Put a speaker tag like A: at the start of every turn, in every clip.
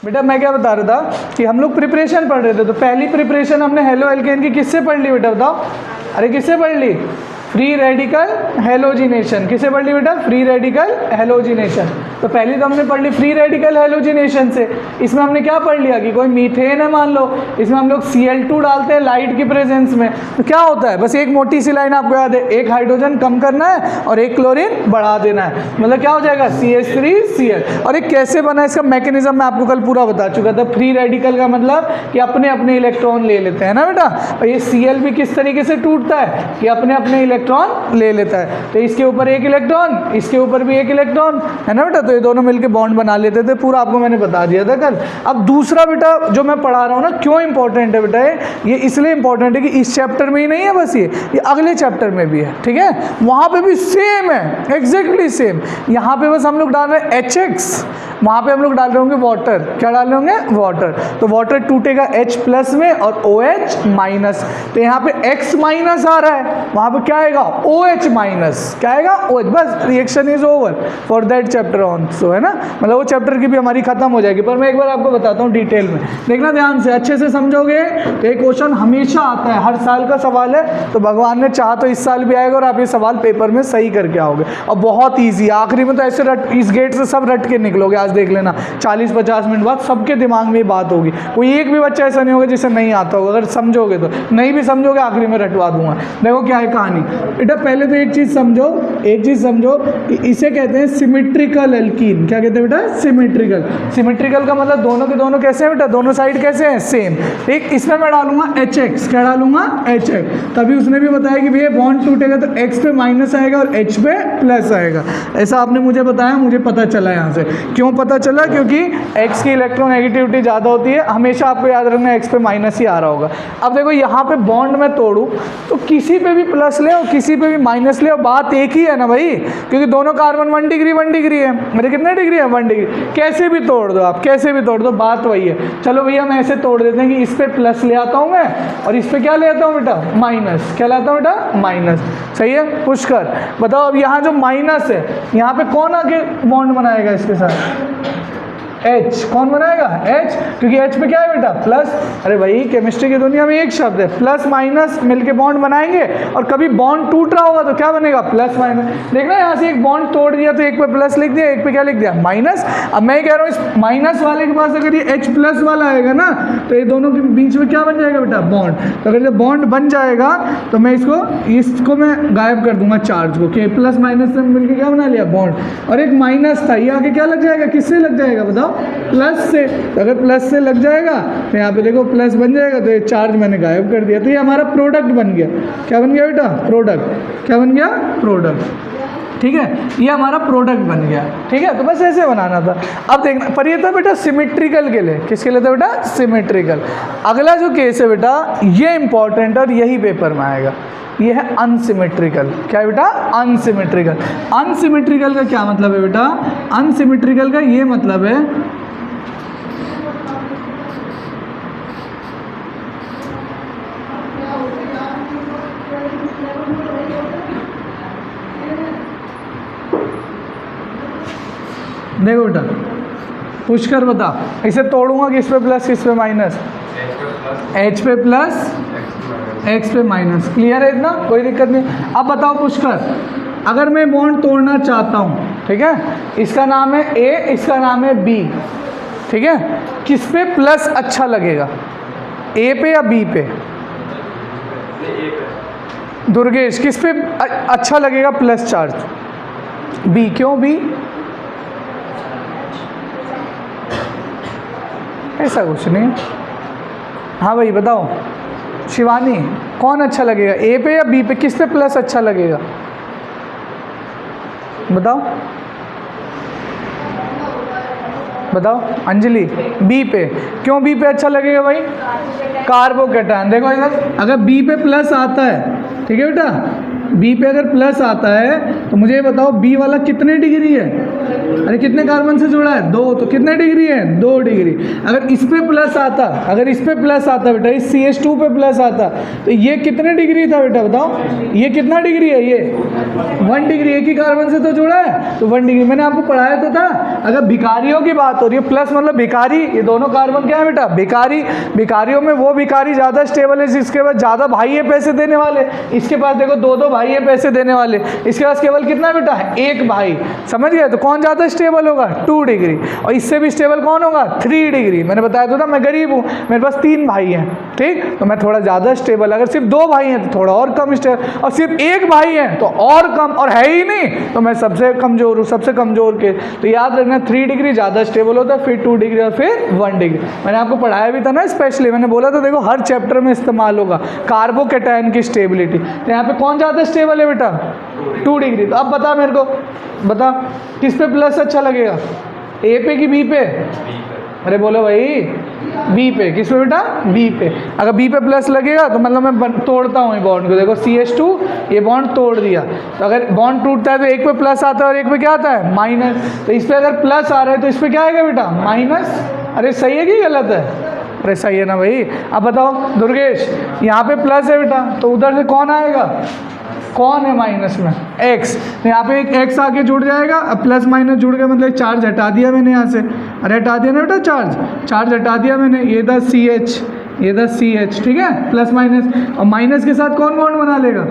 A: बेटा मैं क्या बता रहा था कि हम लोग प्रिपरेशन पढ़ रहे थे, तो पहली प्रिपरेशन हमने हेलो एल्केन की किससे पढ़ ली बेटा बताओ? अरे किससे पढ़ ली? Free radical halogenation. किसे पढ़ ली बेटा? Free radical halogenation. तो पहली तो हमने पढ़ ली फ्री रेडिकल हेलोजिनेशन से। इसमें हमने क्या पढ़ लिया कि कोई मीथेन है मान लो, इसमें हम लोग Cl2 डालते हैं लाइट की प्रेजेंस में, तो क्या होता है? बस एक मोटी सी लाइन आपको याद है, एक हाइड्रोजन कम करना है और एक क्लोरीन बढ़ा देना है, मतलब क्या हो जाएगा? CH3Cl। और ये कैसे बना इसका मैकेनिज्म मैं आपको कल पूरा बता चुका था। फ्री रेडिकल का मतलब कि अपने अपने इलेक्ट्रॉन ले लेते हैं ना बेटा, और ये Cl भी किस तरीके से टूटता है कि अपने अपने इलेक्ट्रॉन ले लेता है। तो इसके ऊपर एक इलेक्ट्रॉन, इसके ऊपर भी एक इलेक्ट्रॉन, है ना बेटा, तो ये दोनों मिलके बॉन्ड बना लेते थे, पूरा आपको मैंने बता दिया था कल। अब दूसरा बेटा जो मैं पढ़ा रहा हूँ ना, क्यों इंपॉर्टेंट है बेटा ये इसलिए इंपॉर्टेंट है कि इस चैप्टर में ही नहीं है बस, ये अगले चैप्टर में भी है, ठीक है? वहाँ पे भी सेम है, एग्जैक्टली सेम। यहाँ पे बस हम लोग डाल रहे हैं HX, वहाँ पे हम लोग डाल रहे होंगे वाटर। क्या डाल रहे होंगे? वाटर। तो वाटर टूटेगा H प्लस में और OH माइनस, तो यहाँ पे X माइनस आ रहा है, वहाँ पे क्या आएगा? OH minus. क्या आएगा? OH। बस reaction is over for that chapter on, so है ना, मतलब वो चैप्टर की भी हमारी खत्म हो जाएगी। पर मैं एक बार आपको बताता हूँ डिटेल में, देखना ध्यान से, अच्छे से समझोगे तो ये क्वेश्चन हमेशा आता है, हर साल का सवाल है, तो भगवान ने चाहा तो इस साल भी आएगा और आप ये सवाल पेपर में सही करके आओगे। और बहुत ईजी, आखिरी में तो ऐसे इस गेट से सब रट के निकलोगे। आज देख लेना 40-50 मिनट बाद सबके दिमाग में ये बात होगी, कोई एक भी बच्चा ऐसा नहीं होगा जिसे नहीं आता होगा, अगर समझोगे तो। नहीं भी समझोगे आखिरी में रटवा दूंगा। देखो क्या है कहानी बेटा, पहले तो एक चीज समझो कि इसे कहते हैं सिमेट्रिकल एल्कीन। क्या कहते हैं बेटा? सिमेट्रिकल। सिमेट्रिकल का मतलब दोनों के दोनों कैसे हैं बेटा? दोनों साइड कैसे हैं? सेम। ठीक, इसमें मैं डालूंगा HX। क्या डालूंगा? HX। तभी उसने भी बताया कि भैया बॉन्ड टूटेगा तो X पे माइनस आएगा और H पे प्लस आएगा। ऐसा आपने मुझे बताया, मुझे पता चला यहाँ से। क्यों पता चला? क्योंकि X की इलेक्ट्रोनेगेटिविटी ज़्यादा होती है, हमेशा आपको याद रखना X पे माइनस ही आ रहा होगा। अब देखो यहाँ पे बॉन्ड में तोड़ूँ तो किसी पे भी प्लस ले और किसी पे भी माइनस ले, और बात एक ही है ना भाई, क्योंकि दोनों कार्बन 1 डिग्री 1 डिग्री है। मेरे कितने डिग्री है? 1 डिग्री। कैसे भी तोड़ दो आप, कैसे भी तोड़ दो, बात वही है। चलो भैया मैं ऐसे तोड़ देते हैं कि इस पे प्लस ले आता हूँ मैं और इस पे क्या ले आता हूँ बेटा? माइनस। क्या लाता हूँ बेटा? माइनस। सही है, पुश कर। बताओ अब यहाँ जो माइनस है, यहाँ पे कौन आके बॉन्ड बनाएगा इसके साथ? H। कौन बनाएगा? H, क्योंकि H पे क्या है बेटा? प्लस। अरे भाई केमिस्ट्री की दुनिया में एक शब्द है, प्लस माइनस मिलके बॉन्ड बनाएंगे, और कभी बॉन्ड टूट रहा होगा तो क्या बनेगा? Plus minus. देखना यहाँ से एक बॉन्ड तोड़ दिया तो एक पे प्लस लिख दिया, एक पे क्या लिख दिया? माइनस। अब मैं कह रहा हूँ इस माइनस वाले के पास अगर ये H प्लस वाला आएगा ना, तो ये दोनों के बीच में क्या बन जाएगा बेटा? बॉन्ड। तो अगर जब बॉन्ड बन जाएगा तो मैं इसको मैं गायब कर दूंगा चार्ज को, कि प्लस माइनस से मिलकर क्या बना लिया? बॉन्ड। और एक माइनस था, ये आगे क्या लग जाएगा? किससे लग जाएगा बताओ? प्लस से। तो अगर प्लस से लग जाएगा तो यहाँ पे देखो प्लस बन जाएगा, तो ये चार्ज मैंने गायब कर दिया, तो ये हमारा प्रोडक्ट बन गया। क्या बन गया बेटा? प्रोडक्ट। क्या बन गया? प्रोडक्ट। ठीक है, ये हमारा प्रोडक्ट बन गया। ठीक है, तो बस ऐसे बनाना था। अब देखना, पर ये था बेटा सिमेट्रिकल के लिए। किसके लिए था बेटा? सिमेट्रिकल। अगला जो केस है बेटा, ये इंपॉर्टेंट और यही पेपर में आएगा, ये है अनसिमेट्रिकल। क्या है बेटा? अनसिमेट्रिकल। अनसिमेट्रिकल का क्या मतलब है बेटा? अनसिमेट्रिकल का ये मतलब है देखो बेटा, पुश कर बता, इसे तोड़ूंगा किस पे प्लस किस पे माइनस? H पे प्लस X पे माइनस। क्लियर है इतना? कोई दिक्कत नहीं। अब बताओ पुश कर, अगर मैं बॉन्ड तोड़ना चाहता हूँ, ठीक है, इसका नाम है A, इसका नाम है B, ठीक है, किस पे प्लस अच्छा लगेगा? A पे या B पे? दुर्गेश, किस पे अच्छा लगेगा प्लस चार्ज? B। क्यों B? ऐसा कुछ नहीं। हाँ भाई बताओ, शिवानी कौन अच्छा लगेगा, A पे या B पे? किस पे प्लस अच्छा लगेगा बताओ? बताओ अंजलि, B पे। क्यों B पे अच्छा लगेगा भाई? कार्बोकैटायन। देखो इधर, अगर B पे प्लस आता है, ठीक है बेटा, B पे अगर प्लस आता है तो मुझे ये बताओ B वाला कितने डिग्री है? अरे कितने कार्बन से जुड़ा है? 2, तो कितने डिग्री है? 2 डिग्री। अगर इस पे प्लस आता, अगर इस पे प्लस आता बेटा, इस CH2 पे प्लस आता, तो ये कितने डिग्री था बेटा बताओ? ये कितना डिग्री है? ये 1 डिग्री। एक ही कार्बन से तो जुड़ा है, तो 1 डिग्री। मैंने आपको पढ़ाया तो था, अगर भिखारियों की बात हो रही है, प्लस मतलब भिखारी, ये दोनों कार्बन क्या है बेटा? भिखारी। भिखारियों में वो भिखारी ज़्यादा स्टेबल है जिसके पास ज़्यादा भाई है पैसे देने वाले। इसके पास देखो 2 भाई है पैसे देने वाले, इसके पास केवल कितना बेटा है? 1 भाई। समझ गए? तो कौन ज़्यादा स्टेबल होगा? 2 डिग्री। और इससे भी स्टेबल कौन होगा? 3 डिग्री। मैंने बताया तो था मैं गरीब हूँ, मेरे पास 3 भाई हैं, ठीक, तो मैं थोड़ा ज़्यादा स्टेबल। अगर सिर्फ 2 भाई हैं तो थोड़ा और कम स्टेबल, और सिर्फ 1 भाई है तो और कम, और है ही नहीं तो मैं सबसे कमज़ोर हूँ, सबसे कमज़ोर के। तो याद रखना 3 डिग्री ज़्यादा स्टेबल होता है, फिर 2 डिग्री और फिर 1 डिग्री। मैंने आपको पढ़ाया भी था ना स्पेशली, मैंने बोला था देखो हर चैप्टर में इस्तेमाल होगा कार्बोकैटायन की स्टेबिलिटी। तो यहाँ पे कौन ज़्यादा स्टेबल है बेटा? 2 डिग्री। तो अब बता मेरे को, बता किस पे प्लस अच्छा लगेगा, ए पे कि बी पे? अरे बोलो भाई, बी पे। किस पे बेटा? बी पे। अगर बी पे प्लस लगेगा तो मतलब मैं तोड़ता हूँ बॉन्ड को। देखो CH2 ये बॉन्ड तोड़ दिया, तो अगर बॉन्ड टूटता है तो एक पे प्लस आता है और एक पे क्या आता है? माइनस। तो इस पे अगर प्लस आ रहा है तो इस पे क्या आएगा बेटा? माइनस। अरे सही है कि गलत है? अरे सही है ना भाई। अब बताओ दुर्गेश, यहाँ पे प्लस है बेटा, तो उधर से कौन आएगा? कौन है माइनस में? x। तो यहाँ पे एक x आके जुड़ जाएगा। अब प्लस माइनस जुड़ गया मतलब चार्ज हटा दिया मैंने यहाँ से। अरे हटा दिया ना बेटा, चार्ज हटा दिया मैंने। ये था CH, ये था CH, ठीक है, प्लस माइनस। और माइनस के साथ कौन बॉन्ड बना लेगा?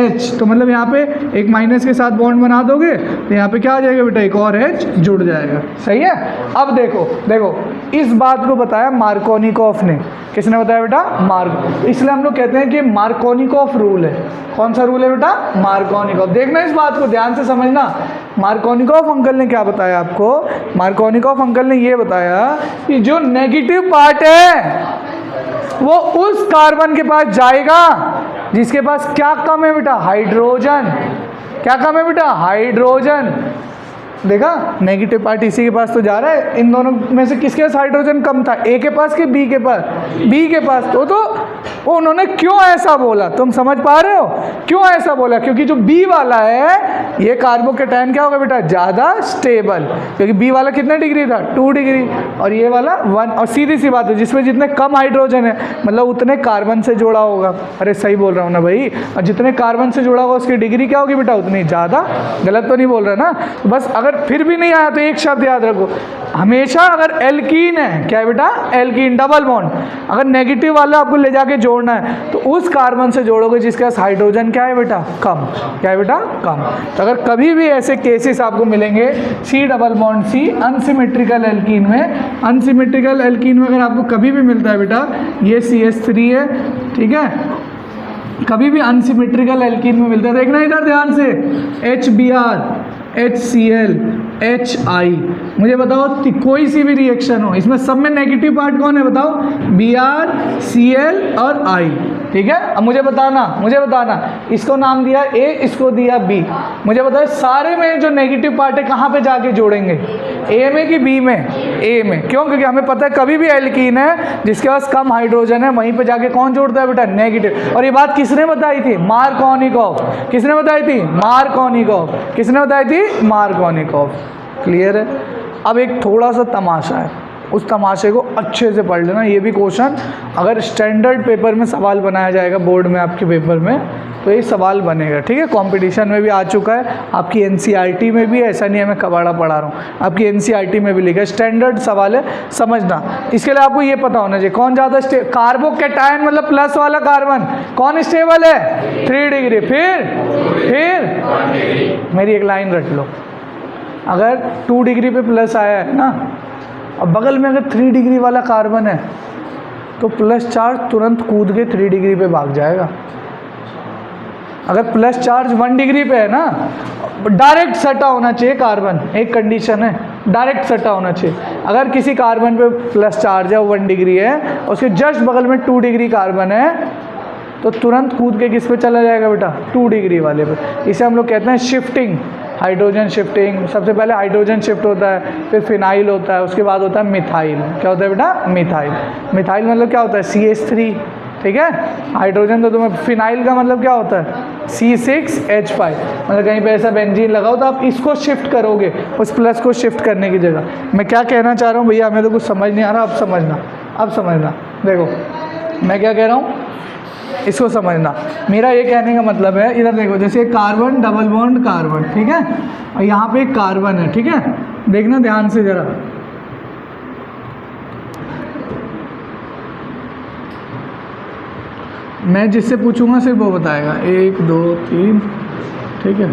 A: H। तो मतलब यहाँ पे एक माइनस के साथ बॉन्ड बना दोगे तो यहाँ पे क्या आ जाएगा बेटा? एक और H जुड़ जाएगा। सही है? अब देखो इस बात को बताया मार्कोनिकॉफ ने। किसने बताया बेटा? मार्क। इसलिए हम लोग कहते हैं कि मार्कोनिकॉफ रूल है। कौन सा रूल है बेटा? मार्कोनिकॉफ। देखना इस बात को ध्यान से समझना। मार्कोनिकॉफ अंकल ने क्या बताया आपको? मार्कोनिकॉफ अंकल ने ये बताया कि जो नेगेटिव पार्ट है वो उस कार्बन के पास जाएगा जिसके पास क्या कम है बेटा? हाइड्रोजन। क्या कम है बेटा? हाइड्रोजन। देखा, नेगेटिव पार्ट इसी के पास तो जा रहा है। इन दोनों में से किसके पास हाइड्रोजन कम था? ए के पास कि बी के पास? बी के पास। तो वो उन्होंने क्यों ऐसा बोला तुम समझ पा रहे हो? क्यों ऐसा बोला? क्योंकि जो बी वाला है ये कार्बोकैटायन क्या होगा बेटा? ज़्यादा स्टेबल। क्योंकि बी वाला कितने डिग्री था? 2 डिग्री। और ये वाला 1। और सीधी सी बात है, जिसमें जितने कम हाइड्रोजन है मतलब उतने कार्बन से जुड़ा होगा। अरे सही बोल रहा हूँ ना भाई? और जितने कार्बन से जुड़ा होगा उसकी डिग्री क्या होगी बेटा? उतनी ज़्यादा। गलत तो नहीं बोल रहा ना? तो बस अगर फिर भी नहीं आया तो एक शब्द याद रखो, हमेशा अगर एल्कीन है, क्या है बेटा? Alkene, double bond. अगर नेगेटिव वाला आपको ले जाके जोड़ना है तो उस कार्बन से जोड़ोगे जिसके पास हाइड्रोजन क्या है बेटा? कम। क्या है बेटा? कम। तो अगर कभी भी ऐसे केसेस आपको मिलेंगे C double bond C unsymmetrical alkene में, अनसिमेट्रिकल एल्कीन में अगर आपको कभी भी मिलता है बेटा, ये CH3 है, ठीक है, कभी भी अनसिमेट्रिकल एल्कीन में मिलता है, देखना इधर ध्यान से, HBr, HCl, HI। मुझे बताओ कोई सी भी रिएक्शन हो, इसमें सब में नेगेटिव पार्ट कौन है बताओ? Br, Cl और I। ठीक है, अब मुझे बताना इसको नाम दिया A, इसको दिया B। मुझे बताओ सारे में जो नेगेटिव पार्ट है कहाँ पे जाके जोड़ेंगे? A में कि B में? A में। क्यों? क्योंकि हमें पता है कभी भी एल्कीन है जिसके पास कम हाइड्रोजन है वहीं पे जाके कौन जोड़ता है बेटा? नेगेटिव। और ये बात किसने बताई थी? मार्कोनिकॉफ। किसने बताई थी? मार्कोनिकॉफ। किसने बताई थी? मार्कोनिकॉफ। क्लियर है? अब एक थोड़ा सा तमाशा है, उस तमाशे को अच्छे से पढ़ लेना। ये भी क्वेश्चन अगर स्टैंडर्ड पेपर में सवाल बनाया जाएगा बोर्ड में आपके पेपर में तो ये सवाल बनेगा, ठीक है। कंपटीशन में भी आ चुका है, आपकी NCERT में भी, ऐसा नहीं है मैं कबाड़ा पढ़ा रहा हूँ, आपकी NCERT में भी लिखा है, स्टैंडर्ड सवाल है, समझना। इसके लिए आपको ये पता होना चाहिए कौन ज़्यादा कार्बोकैटायन मतलब प्लस वाला कार्बन कौन स्टेबल है? 3 डिग्री। फिर मेरी एक लाइन रख लो, अगर 2 डिग्री पे प्लस आया है ना और बगल में अगर 3 डिग्री वाला कार्बन है तो प्लस चार्ज तुरंत कूद के 3 डिग्री पे भाग जाएगा। अगर प्लस चार्ज 1 डिग्री पे है ना, डायरेक्ट सटा होना चाहिए कार्बन, एक कंडीशन है, डायरेक्ट सटा होना चाहिए। अगर किसी कार्बन पे प्लस चार्ज है, 1 डिग्री है, उसके जस्ट बगल में 2 डिग्री कार्बन है, तो तुरंत कूद के किस पे चला जाएगा बेटा? 2 डिग्री वाले पे। इसे हम लोग कहते हैं शिफ्टिंग, हाइड्रोजन शिफ्टिंग। सबसे पहले हाइड्रोजन शिफ्ट होता है, फिर फिनाइल होता है, उसके बाद होता है मिथाइल। क्या होता है बेटा? मिथाइल। मिथाइल मतलब क्या होता है? CH3, ठीक है। हाइड्रोजन तो तुम्हें, फिनाइल का मतलब क्या होता है C6H5, मतलब कहीं पे ऐसा बेंजीन लगाओ तो आप इसको शिफ्ट करोगे, उस प्लस को शिफ्ट करने की जगह। मैं क्या कहना चाह रहा हूँ भैया, हमें तो कुछ समझ नहीं आ रहा, अब समझना। देखो मैं क्या कह रहा हूँ, इसको समझना। मेरा ये कहने का मतलब है, इधर देखो, जैसे कार्बन डबल बॉन्ड कार्बन, ठीक है, और यहाँ पे एक कार्बन है, ठीक है, देखना ध्यान से ज़रा। मैं जिससे पूछूंगा सिर्फ वो बताएगा, 1 2 3, ठीक है,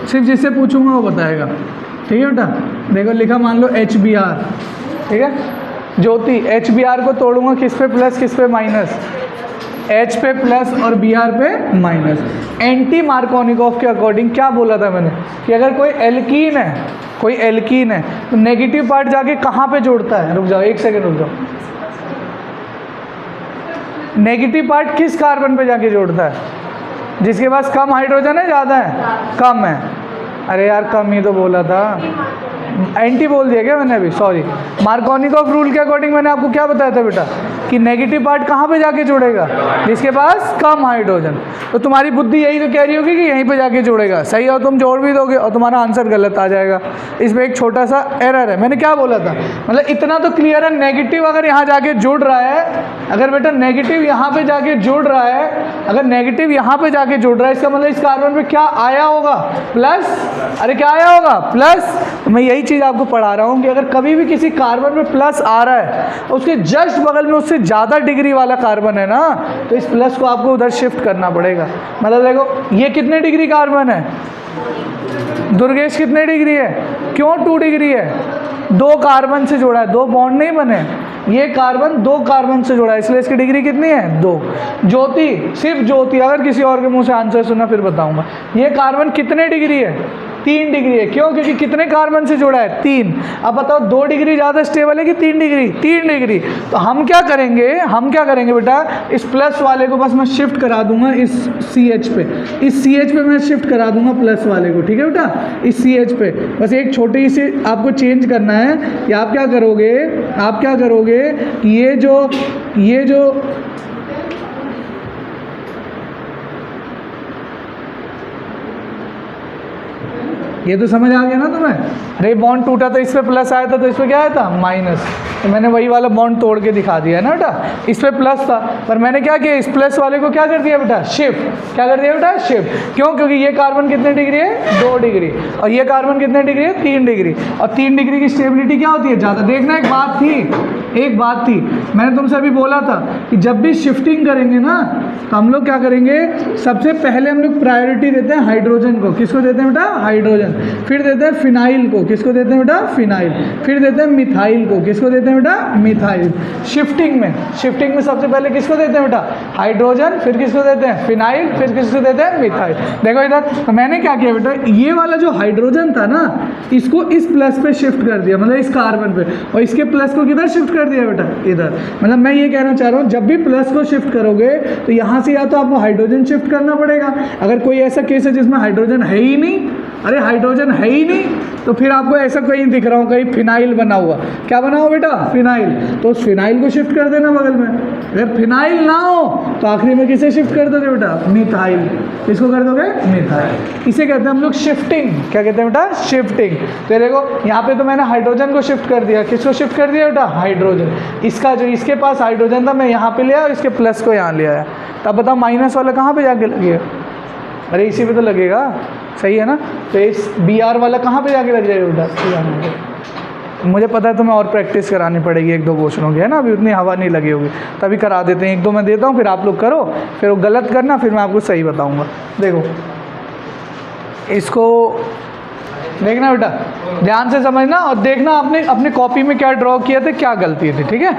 A: सिर्फ जिससे पूछूंगा वो बताएगा, ठीक है बेटा। देखो लिखा, मान लो HBr, ठीक है, ज्योति, HBr को तोड़ूंगा किस पे प्लस किस पे माइनस, H पे प्लस और Br पे माइनस। एंटी मार्कोनिकॉफ के अकॉर्डिंग क्या बोला था मैंने कि अगर कोई एल्कीन है तो नेगेटिव पार्ट जाके कहाँ पे जोड़ता है, रुक जाओ 1 सेकेंड रुक जाओ, नेगेटिव पार्ट किस कार्बन पे जाके जोड़ता है, जिसके पास कम हाइड्रोजन है, ज़्यादा है, कम है। अरे यार कम ही तो बोला था, एंटी बोल दिया क्या मैंने अभी, सॉरी। मार्कोनिकॉफ रूल के अकॉर्डिंग मैंने आपको क्या बताया था बेटा कि नेगेटिव पार्ट कहाँ पे जाके जोड़ेगा, जिसके पास कम हाइड्रोजन। तो तुम्हारी बुद्धि यही तो कह रही होगी कि यहीं पे जाके जोड़ेगा, सही, और तुम जोड़ भी दोगे और तुम्हारा आंसर गलत आ जाएगा। इसमें एक छोटा सा एरर है। मैंने क्या बोला था, मतलब इतना तो क्लियर है, नेगेटिव अगर यहाँ जाके जुड़ रहा है, अगर बेटा नेगेटिव यहाँ पे जाके जुड़ रहा है, अगर नेगेटिव यहाँ पे जाके जुड़ रहा है, इसका मतलब इस कार्बन पे क्या आया होगा, प्लस। अरे क्या आया होगा, प्लस। तो मैं यही चीज़ आपको पढ़ा रहा हूँ कि अगर कभी भी किसी कार्बन में प्लस आ रहा है, उसके जस्ट बगल में उससे ज़्यादा डिग्री वाला कार्बन है ना, तो इस प्लस को आपको उधर शिफ्ट करना पड़ेगा। मतलब देखो ये कितने डिग्री कार्बन है, दुर्गेश कितने डिग्री है, क्यों 2 डिग्री है, 2 कार्बन से जोड़ा है, 2 बॉन्ड नहीं बने, ये कार्बन 2 कार्बन से जोड़ा है, इसलिए इसकी डिग्री कितनी है, 2। ज्योति, सिर्फ ज्योति, अगर किसी और के मुंह से आंसर सुना फिर बताऊंगा। ये कार्बन कितने डिग्री है, 3 डिग्री है, क्यों, क्योंकि कितने कार्बन से जोड़ा है, 3। अब बताओ 2 डिग्री ज़्यादा स्टेबल है कि 3 डिग्री, 3 डिग्री। तो हम क्या करेंगे बेटा, इस प्लस वाले को बस मैं शिफ्ट करा दूंगा इस CH पे, इस CH पे मैं शिफ्ट करा दूंगा प्लस वाले को, ठीक है बेटा, इस CH पे। बस एक छोटी सी आपको चेंज करना है कि आप क्या करोगे कि ये जो ये तो समझ आ गया ना तुम्हें। अरे बॉन्ड टूटा तो इस पे प्लस आया था, तो इस पे क्या आया था, माइनस। तो मैंने वही वाला बॉन्ड तोड़ के दिखा दिया ना बेटा, इस पे प्लस था, पर मैंने क्या किया, इस प्लस वाले को क्या कर दिया बेटा, शिफ्ट। क्या कर दिया बेटा, शिफ्ट। क्यों, क्योंकि ये कार्बन कितने डिग्री है, 2 डिग्री, और ये कार्बन कितने डिग्री है, 3 डिग्री, और 3 डिग्री की स्टेबिलिटी क्या होती है, ज़्यादा। देखना एक बात थी, मैंने तुमसे अभी बोला था कि जब भी शिफ्टिंग करेंगे ना, तो हम लोग क्या करेंगे, सबसे पहले हम लोग प्रायोरिटी देते हैं हाइड्रोजन को। किसको देते हैं बेटा, हाइड्रोजन। फिर देते हैं फिनाइल को। किसको देते हैं बेटा, फिनाइल। फिर देते हैं मिथाइल को। किसको देते हैं बेटा, मिथाइल। शिफ्टिंग में सबसे पहले किसको देते हैं बेटा, हाइड्रोजन। फिर किसको देते हैं, फिनाइल। फिर किसको देते हैं, मिथाइल। देखो इधर, तो मैंने क्या किया बेटा, ये वाला जो हाइड्रोजन था ना, इसको इस प्लस पे शिफ्ट कर दिया, मतलब इस कार्बन पे, और इसके प्लस को किधर शिफ्ट कर दिया बेटा, इधर। मतलब मैं ये कहना चाह रहा हूँ, जब भी प्लस को शिफ्ट करोगे तो यहाँ से या तो आपको हाइड्रोजन शिफ्ट करना पड़ेगा। अगर कोई ऐसा केस है जिसमें हाइड्रोजन है ही नहीं, अरे हाइड्रोजन है ही नहीं, तो फिर आपको ऐसा कहीं दिख रहा हूँ, कहीं फिनाइल बना हुआ। क्या बना हुआ बेटा, फिनाइल। तो उस फिनाइल को शिफ्ट कर देना बगल में। अगर फिनाइल ना हो तो आखिरी में किसे शिफ्ट कर दोगे बेटा, मिथाइल। किसको कर दोगे, मिथाइल। इसे कहते हैं हम लोग शिफ्टिंग। क्या कहते हैं बेटा, शिफ्टिंग। तो देखो यहाँ पे तो मैंने हाइड्रोजन को शिफ्ट कर दिया। किसको शिफ्ट कर दिया बेटा, हाइड्रोजन। इसका जो इसके पास हाइड्रोजन था, मैं यहाँ पे ले आया और इसके प्लस को यहाँ ले आया। तब बताओ माइनस वाला कहाँ पे जाके लगेगा, अरे इसी पे तो लगेगा, सही है ना। तो इस Br वाला कहाँ पे जाके लग जाएगा बेटा, मुझे पता है तुम्हें और प्रैक्टिस करानी पड़ेगी 1-2 क्वेश्चनों की, है ना, अभी उतनी हवा नहीं लगी होगी, तभी करा देते हैं। 1-2 मैं देता हूँ, फिर आप लोग करो, फिर वो गलत करना, फिर मैं आपको सही बताऊँगा। देखो इसको देखना बेटा, ध्यान से समझना, और देखना आपने अपने कॉपी में क्या ड्रॉ किया था, क्या गलती थी, ठीक है।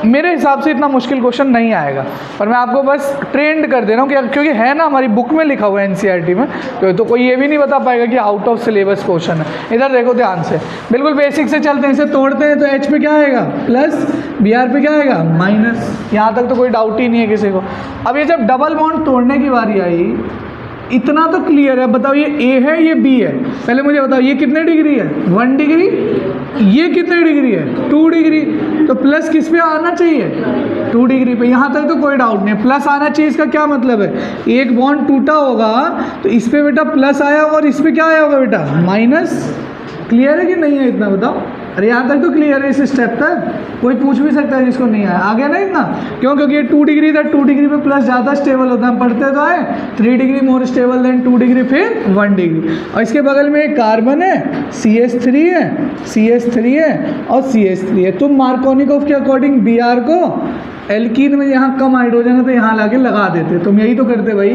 A: मेरे हिसाब से इतना मुश्किल क्वेश्चन नहीं आएगा, पर मैं आपको बस ट्रेंड कर दे रहा हूँ कि क्योंकि है ना हमारी बुक में लिखा हुआ है NCERT में, तो कोई ये भी नहीं बता पाएगा कि आउट ऑफ सिलेबस क्वेश्चन है। इधर देखो ध्यान से, बिल्कुल बेसिक से चलते हैं। इसे तोड़ते हैं तो H पे क्या आएगा, प्लस, Br पे क्या आएगा, माइनस। यहाँ तक तो कोई डाउट ही नहीं है किसी को। अब ये जब डबल बॉन्ड तोड़ने की बारी आई, इतना तो क्लियर है। बताओ ये A है, ये B है। पहले मुझे बताओ ये कितने डिग्री है, 1 डिग्री। ये कितने डिग्री है, 2 डिग्री। तो प्लस किस पे आना चाहिए, 2 डिग्री पे। यहाँ तक तो कोई डाउट नहीं, प्लस आना चाहिए। इसका क्या मतलब है, एक बॉन्ड टूटा होगा तो इस पे बेटा प्लस आया होगा और इस पे क्या आया होगा बेटा माइनस। क्लियर है कि नहीं है, इतना बताओ। अरे यहाँ तक तो क्लियर है, इस स्टेप तक कोई पूछ भी सकता है जिसको नहीं आया। आ गया ना इतना, क्यों, क्योंकि ये 2 डिग्री था, 2 डिग्री पे प्लस ज़्यादा स्टेबल होता है, हम पढ़ते तो आए 3 degree more stable then 2 degree फिर 1 डिग्री। और इसके बगल में एक कार्बन है, CH3 है, CH3 है और CH3 है। तुम मार्कोनिकोव के अकॉर्डिंग Br को एल्कीन में यहाँ कम हाइड्रोजन है तो यहाँ लाके लगा देते, तुम यही तो करते भाई।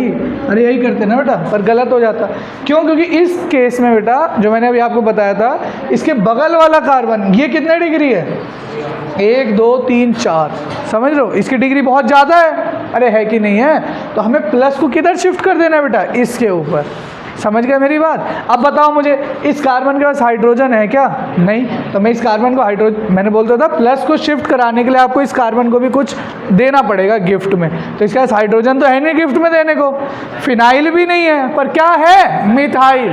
A: अरे यही करते ना बेटा, पर गलत हो जाता। क्यों, क्योंकि इस केस में बेटा जो मैंने अभी आपको बताया था, इसके बगल वाला कार्बन ये कितने डिग्री है, 1 2 3 4, समझ लो इसकी डिग्री बहुत ज़्यादा है। अरे है कि नहीं है, तो हमें प्लस को किधर शिफ्ट कर देना है बेटा, इसके ऊपर। समझ गए मेरी बात। अब बताओ मुझे, इस कार्बन के पास हाइड्रोजन है क्या, नहीं, तो मैं इस कार्बन को मैंने बोलता था प्लस को शिफ्ट कराने के लिए आपको इस कार्बन को भी कुछ देना पड़ेगा गिफ्ट में। तो इसके पास हाइड्रोजन तो है नहीं गिफ्ट में देने को, फिनाइल भी नहीं है, पर क्या है, मिथाइल।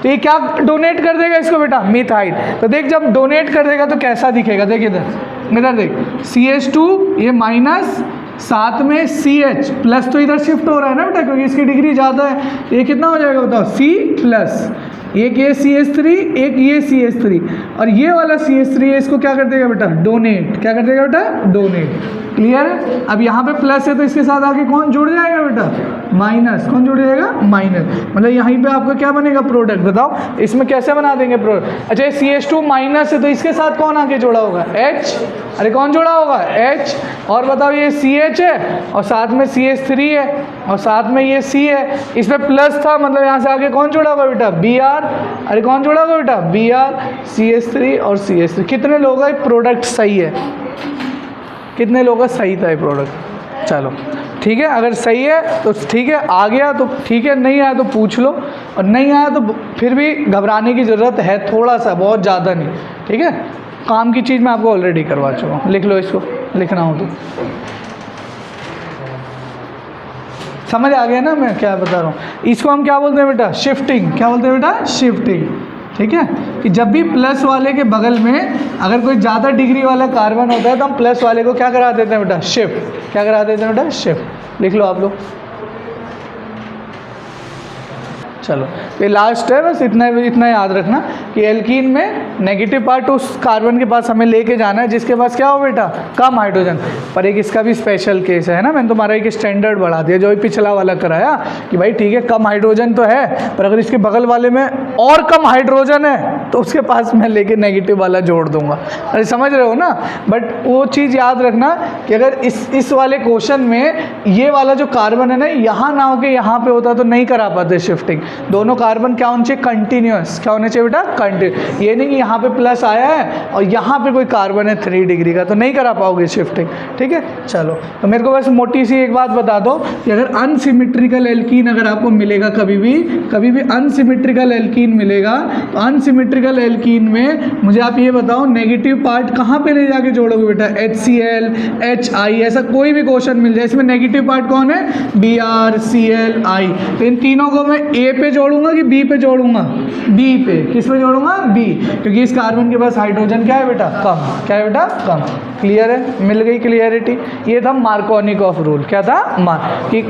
A: तो ये क्या डोनेट कर देगा इसको बेटा, मिथाइल। तो देख जब डोनेट कर देगा तो कैसा दिखेगा, देख इधर देख, CH2 ये माइनस, साथ में CH प्लस, तो इधर शिफ्ट हो रहा है ना बेटा क्योंकि इसकी डिग्री ज़्यादा है। ये कितना हो जाएगा बताओ, C प्लस, एक ये CH3 एक ये CH3 और ये वाला CH3 है, इसको क्या कर देगा बेटा, डोनेट। क्या कर देगा बेटा, डोनेट। क्लियर है। अब यहाँ पे प्लस है तो इसके साथ आगे कौन जुड़ जाएगा बेटा, माइनस। कौन जुड़ जाएगा, माइनस। मतलब यहीं पे आपका क्या बनेगा, प्रोडक्ट। बताओ इसमें कैसे बना देंगे प्रोडक्ट। अच्छा CH2 माइनस है तो इसके साथ कौन आगे जोड़ा होगा, H। अरे कौन जोड़ा होगा, H। और बताओ ये CH है और साथ में CH3 है और साथ में ये C है, इसमें प्लस था, मतलब यहाँ से आगे कौन जोड़ा होगा बेटा, Br। अरे कौन जोड़ा होगा बेटा, Br, CH3 और CH3। कितने लोगों का प्रोडक्ट सही है, कितने लोगों का सही था ये प्रोडक्ट। चलो ठीक है, अगर सही है तो ठीक है, आ गया तो ठीक है, नहीं आया तो पूछ लो, और नहीं आया तो फिर भी घबराने की ज़रूरत है थोड़ा सा, बहुत ज़्यादा नहीं। ठीक है, काम की चीज़ मैं आपको ऑलरेडी करवा चुका हूँ, लिख लो इसको, लिखना हो तो। समझ आ गया ना मैं क्या बता रहा हूँ। इसको हम क्या बोलते हैं बेटा, शिफ्टिंग। क्या बोलते हैं बेटा, शिफ्टिंग। ठीक है, कि जब भी प्लस वाले के बगल में अगर कोई ज़्यादा डिग्री वाला कार्बन होता है तो हम प्लस वाले को क्या करा देते हैं बेटा, शिफ्ट। क्या करा देते हैं बेटा, शिफ्ट। लिख लो आप लोग। चलो ये लास्ट है, बस इतना याद रखना कि एल्कीन में नेगेटिव पार्ट उस कार्बन के पास हमें लेके जाना है जिसके पास क्या हो बेटा, कम हाइड्रोजन। पर एक इसका भी स्पेशल केस है ना, मैंने तुम्हारा एक स्टैंडर्ड बढ़ा दिया जो भी पिछला वाला कराया कि भाई ठीक है कम हाइड्रोजन तो है, पर अगर इसके बगल वाले में और कम हाइड्रोजन है तो उसके पास मैं लेके नेगेटिव वाला जोड़ दूंगा। अरे समझ रहे हो ना। बट वो चीज़ याद रखना कि अगर इस वाले क्वेश्चन में ये वाला जो कार्बन है ना यहाँ ना हो के यहाँ पे होता तो नहीं करा पाते शिफ्टिंग। दोनों कार्बन क्या होने चाहिए, कंटिन्यूअस। क्या होने चाहिए बेटा, कंटिन्यूअस। ये नहीं कि यहाँ पे प्लस आया है और यहाँ पे कोई कार्बन है 3 डिग्री का, तो नहीं करा पाओगे शिफ्टिंग। ठीक है, चलो तो मेरे को बस मोटी सी एक बात बता दो कि अगर अनसिमेट्रिकल एल्कीन अगर आपको मिलेगा कभी भी अनसिमेट्रिकल एल्कीन मिलेगा तो अनसिमेट्रिकल एल्कीन में मुझे आप ये बताओ नेगेटिव पार्ट कहाँ पे ले जाके जोड़ोगे बेटा, HCl, HI, ऐसा कोई भी क्वेश्चन मिल जाए इसमें नेगेटिव पार्ट कौन है, Br, Cl, I। तो इन तीनों को मैं A पे जोड़ूंगा कि B पे जोड़ूंगा, B पे। किस पे जोड़ूंगा, B, क्योंकि इस कार्बन के पास हाइड्रोजन क्या है बेटा, कम। क्या है बेटा, कम। क्लियर है, मिल गई क्लियरिटी। ये था मार्कोनिकॉफ रूल। क्या था, कि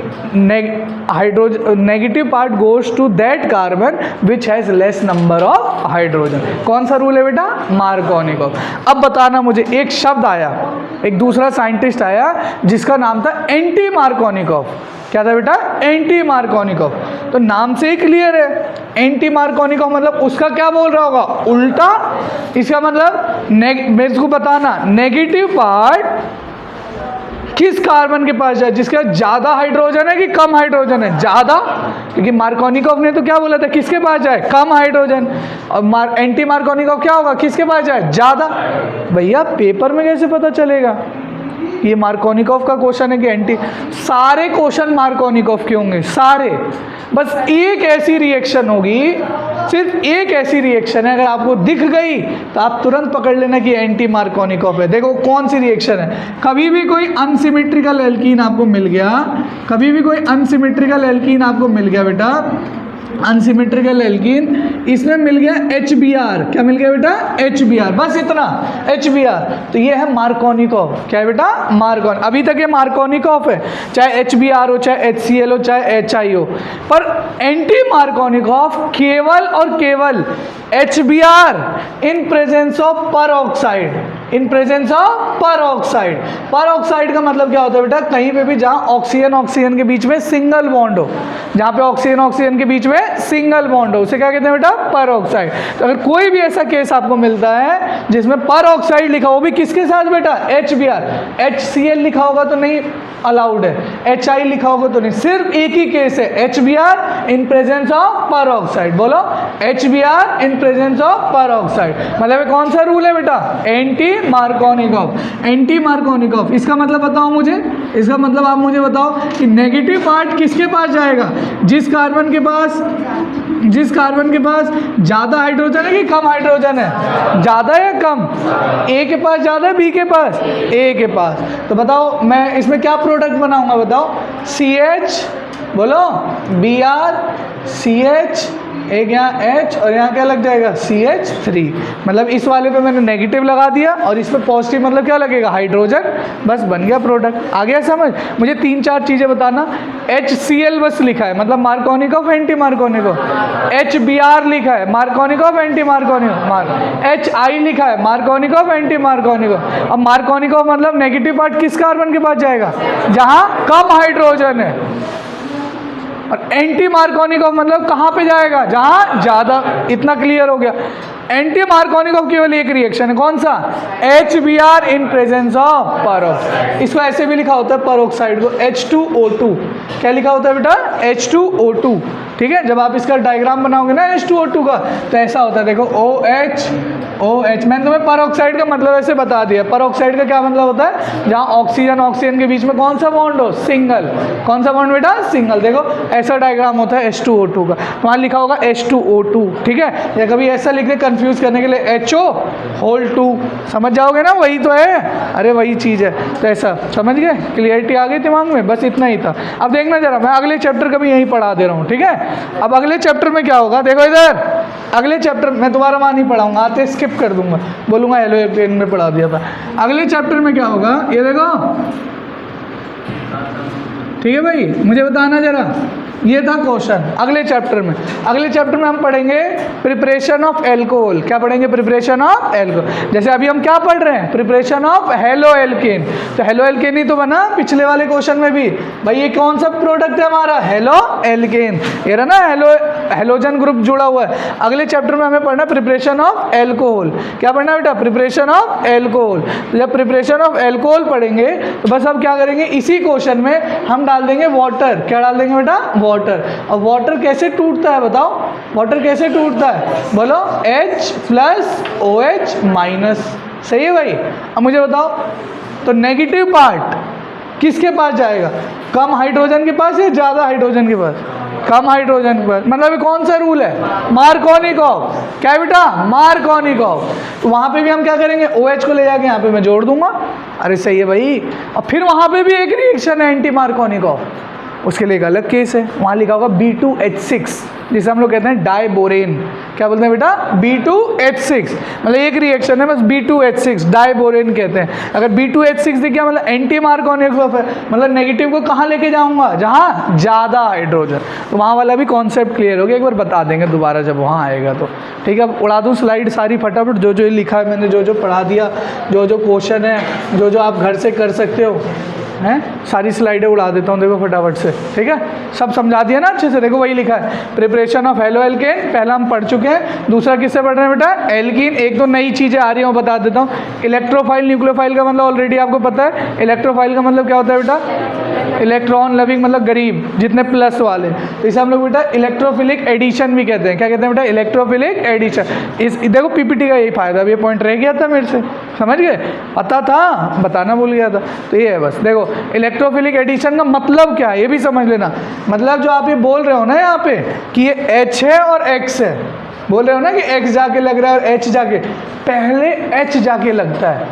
A: negative part goes to that carbon which has less number of hydrogen. कौन सा रूल है बेटा, मार्कोनिकॉफ। अब बताना मुझे, एक शब्द आया, एक दूसरा साइंटिस्ट आया जिसका नाम था एंटी मार्कोनिकॉफ। क्या था बेटा, एंटी मार्कोनिकॉफ। तो नाम से ही क्लियर है, एंटी मार्कोनिकॉफ मतलब उसका क्या बोल रहा होगा, उल्टा। इसका मतलब मेरे को बताना नेगेटिव पार्ट किस कार्बन के पास जाए, जिसका ज़्यादा हाइड्रोजन है कि कम हाइड्रोजन है, ज़्यादा। क्योंकि मार्कोनिकॉफ ने तो क्या बोला था, किसके पास जाए, कम हाइड्रोजन। और एंटी मार्कोनिकॉफ क्या होगा, किसके पास जाए, ज़्यादा। भैया पेपर में कैसे पता चलेगा ये मार्कोनिकॉफ का क्वेश्चन है कि एंटी। सारे क्वेश्चन मार्कोनिकॉफ के होंगे, सारे। बस एक ऐसी रिएक्शन होगी, सिर्फ एक ऐसी रिएक्शन है, अगर आपको दिख गई तो आप तुरंत पकड़ लेना कि एंटी मार्कोनिकॉफ है। देखो कौन सी रिएक्शन है। कभी भी कोई अनसिमेट्रिकल एल्कीन आपको मिल गया, कभी भी कोई अनसिमेट्रिकल एल्कीन आपको मिल गया बेटा, अनसिमेट्रिकल एल्कीन, इसमें मिल गया HBr। क्या मिल गया बेटा? HBr, बस इतना, HBr। तो ये है मार्कोनिकॉफ। क्या है बेटा? मार्कोन। अभी तक ये मार्कोनिकॉफ है, चाहे HBr हो, चाहे HCl हो, चाहे HI हो। पर एंटी मार्कोनिकॉफ केवल और केवल HBr in presence of peroxide, in presence of peroxide. Peroxide का मतलब क्या होता है बेटा? कहीं पे भी जहाँ ऑक्सीजन ऑक्सीजन के बीच में सिंगल बॉन्ड हो, जहाँ पे ऑक्सीजन ऑक्सीजन के बीच में सिंगल बॉन्ड हो, उसे क्या कहते हैं बेटा? परऑक्साइड। तो अगर कोई भी ऐसा केस आपको मिलता है जिसमें परऑक्साइड लिखा हो, वो भी किसके साथ बेटा? HBr। HCl लिखा होगा तो नहीं अलाउड है, HI लिखा होगा तो नहीं, सिर्फ एक ही केस है, HBr in presence of peroxide. बोलो, HBr in presence of peroxide. मतलब कौन सा रूल है बेटा? Anti Markovnikov. एंटी मार्कोनिकॉफ इसका मतलब बताओ मुझे, इसका मतलब आप मुझे बताओ कि नेगेटिव पार्ट किसके पास जाएगा? जिस कार्बन के पास ज़्यादा हाइड्रोजन है कि कम हाइड्रोजन है? ज़्यादा या कम? ए के पास ज़्यादा है, बी के पास? ए के पास। तो बताओ मैं इसमें क्या प्रोडक्ट बनाऊंगा? बताओ, CH, बोलो Br, CH, एक यहाँ H और यहाँ क्या लग जाएगा? CH3। मतलब इस वाले पे मैंने नेगेटिव लगा दिया और इस पे पॉजिटिव, मतलब क्या लगेगा? हाइड्रोजन। बस बन गया प्रोडक्ट। आ गया समझ? मुझे 3-4 चीज़ें बताना। HCl बस लिखा है, मतलब मार्कोनिकॉफ एंटी मार्कोनिकॉफ। HBr लिखा है, मार्कोनिकॉफ एंटी मार्कोनिकॉफ। HI लिखा है, मार्कोनिकॉफ एंटी मार्कोनिकॉफ। अब मार्कोनिकॉफ मतलब नेगेटिव पार्ट किस कार्बन के पास जाएगा? जहाँ कम हाइड्रोजन है। और एंटी मार्कोनिकॉफ मतलब कहाँ पे जाएगा? जहाँ ज़्यादा। इतना क्लियर हो गया। एंटी मार्कोनिकॉफ केवल एक रिएक्शन है, कौन सा? HBr in presence of peroxide. इसको ऐसे भी लिखा होता है परऑक्साइड को, H2O2। क्या लिखा होता है बेटा? H2O2। ठीक है, जब आप इसका डायग्राम बनाओगे ना H2O2 का, तो ऐसा होता है, देखो OH OH। मैंने तुम्हें परऑक्साइड का मतलब ऐसे बता दिया। परऑक्साइड का क्या मतलब होता है? जहाँ ऑक्सीजन ऑक्सीजन के बीच में कौन सा बॉन्ड हो? सिंगल। कौन सा बॉन्ड बेटा? सिंगल। देखो ऐसा डायग्राम होता है H2O2 का, वहाँ लिखा होगा H2O2। ठीक है, या कभी ऐसा लिख दे कंफ्यूज करने के लिए HO2, समझ जाओगे ना, वही तो है। अरे वही चीज़ है। तो ऐसा समझ गए? क्लियरिटी आ गई दिमाग में? बस इतना ही था। अब देखना जरा, मैं अगले चैप्टर का भी यही पढ़ा दे रहा हूँ। ठीक है, अब अगले चैप्टर में क्या होगा? देखो इधर, अगले चैप्टर मैं दोबारा वहाँ नहीं पढ़ाऊंगा, आते स्किप कर दूंगा, बोलूँगा हेलो एयरप्लेन में पढ़ा दिया था। अगले चैप्टर में क्या होगा ये देखो। ठीक है भाई, मुझे बताना जरा, ये था क्वेश्चन। अगले चैप्टर में हम पढ़ेंगे प्रिपरेशन ऑफ एल्कोहल। क्या पढ़ेंगे? Preparation of alcohol. जैसे अभी हम क्या पढ़ रहे हैं? Preparation of halo alkane. तो हेलो एल्केन ही तो बना पिछले वाले क्वेश्चन में भी। भाई ये कौन सा प्रोडक्ट है हमारा? Halo alkane. ये रहा ना हेलोजन ग्रुप जुड़ा हुआ है। अगले चैप्टर में हमें पढ़ना प्रिपरेशन ऑफ एल्कोहल। क्या पढ़ना है बेटा? Preparation of alcohol. तो जब प्रिपरेशन ऑफ एल्कोहल पढ़ेंगे तो बस अब क्या करेंगे, इसी क्वेश्चन में हम डाल देंगे वाटर। क्या डाल देंगे बेटा? वाटर। और वाटर कैसे टूटता है बताओ? वाटर कैसे टूटता है? बोलो, H+OH-। सही है भाई? अब मुझे बताओ, तो नेगेटिव पार्ट किसके पास जाएगा? कम हाइड्रोजन के पास या ज़्यादा हाइड्रोजन के पास? कम हाइड्रोजन के पास। मतलब कौन सा रूल है? मार्कोनिकॉफ। क्या है बेटा? मार्कोनिकॉफ। तो वहाँ पे भी हम क्या करेंगे? OH को ले जाके यहाँ पे मैं जोड़ दूंगा। अरे सही है भाई। और फिर वहाँ पे भी एक रिएक्शन है एंटी मार्कोनिकॉफ, उसके लिए एक अलग केस है। वहाँ लिखा होगा B2H6, जिसे हम लोग कहते हैं डाइबोरेन। क्या बोलते हैं बेटा? B2H6। मतलब एक रिएक्शन है बस, B2H6 डाइबोरेन कहते हैं। अगर B2H6 दिख गया मतलब एंटी मार्कोनिकॉफ है, मतलब नेगेटिव को कहाँ लेके जाऊँगा? जहाँ ज़्यादा हाइड्रोजन। तो वहाँ वाला भी कॉन्सेप्ट क्लियर हो गया, एक बार बता देंगे दोबारा जब वहाँ आएगा तो। ठीक है, अब उड़ा दूँ स्लाइड सारी फटाफट, जो जो लिखा है मैंने, जो जो पढ़ा दिया, जो जो क्वेश्चन है, जो जो आप घर से कर सकते हो हैं, सारी स्लाइडें उड़ा देता हूँ। देखो फटाफट से। ठीक है, सब समझा दिया ना अच्छे से? देखो वही लिखा है, प्रिपरेशन ऑफ हेलो एल्केन पहला हम पढ़ चुके हैं। दूसरा किससे पढ़ रहे हैं बेटा? एल्कीन। एक दो नई चीज़ें आ रही हैं, बता देता हूँ। इलेक्ट्रोफाइल न्यूक्लियोफाइल का मतलब ऑलरेडी आपको पता है। इलेक्ट्रोफाइल का मतलब क्या होता है बेटा? इलेक्ट्रॉन लविंग, मतलब गरीब, जितने प्लस वाले। तो इसे हम लोग बेटा इलेक्ट्रोफिलिक एडिशन भी कहते हैं। क्या कहते हैं बेटा? Electrophilic addition. इस देखो पीपीटी का यही फायदा। अब ये पॉइंट रह गया था मेरे से, समझ गए? पता था, बताना भूल गया था। तो ये है बस। देखो इलेक्ट्रोफिलिक एडिशन का मतलब क्या है ये भी समझ लेना। मतलब जो आप ये बोल रहे हो ना यहाँ पे कि ये H है और X है, बोल रहे हो ना कि X जाके लग रहा है और H जाके, पहले H जाके लगता है।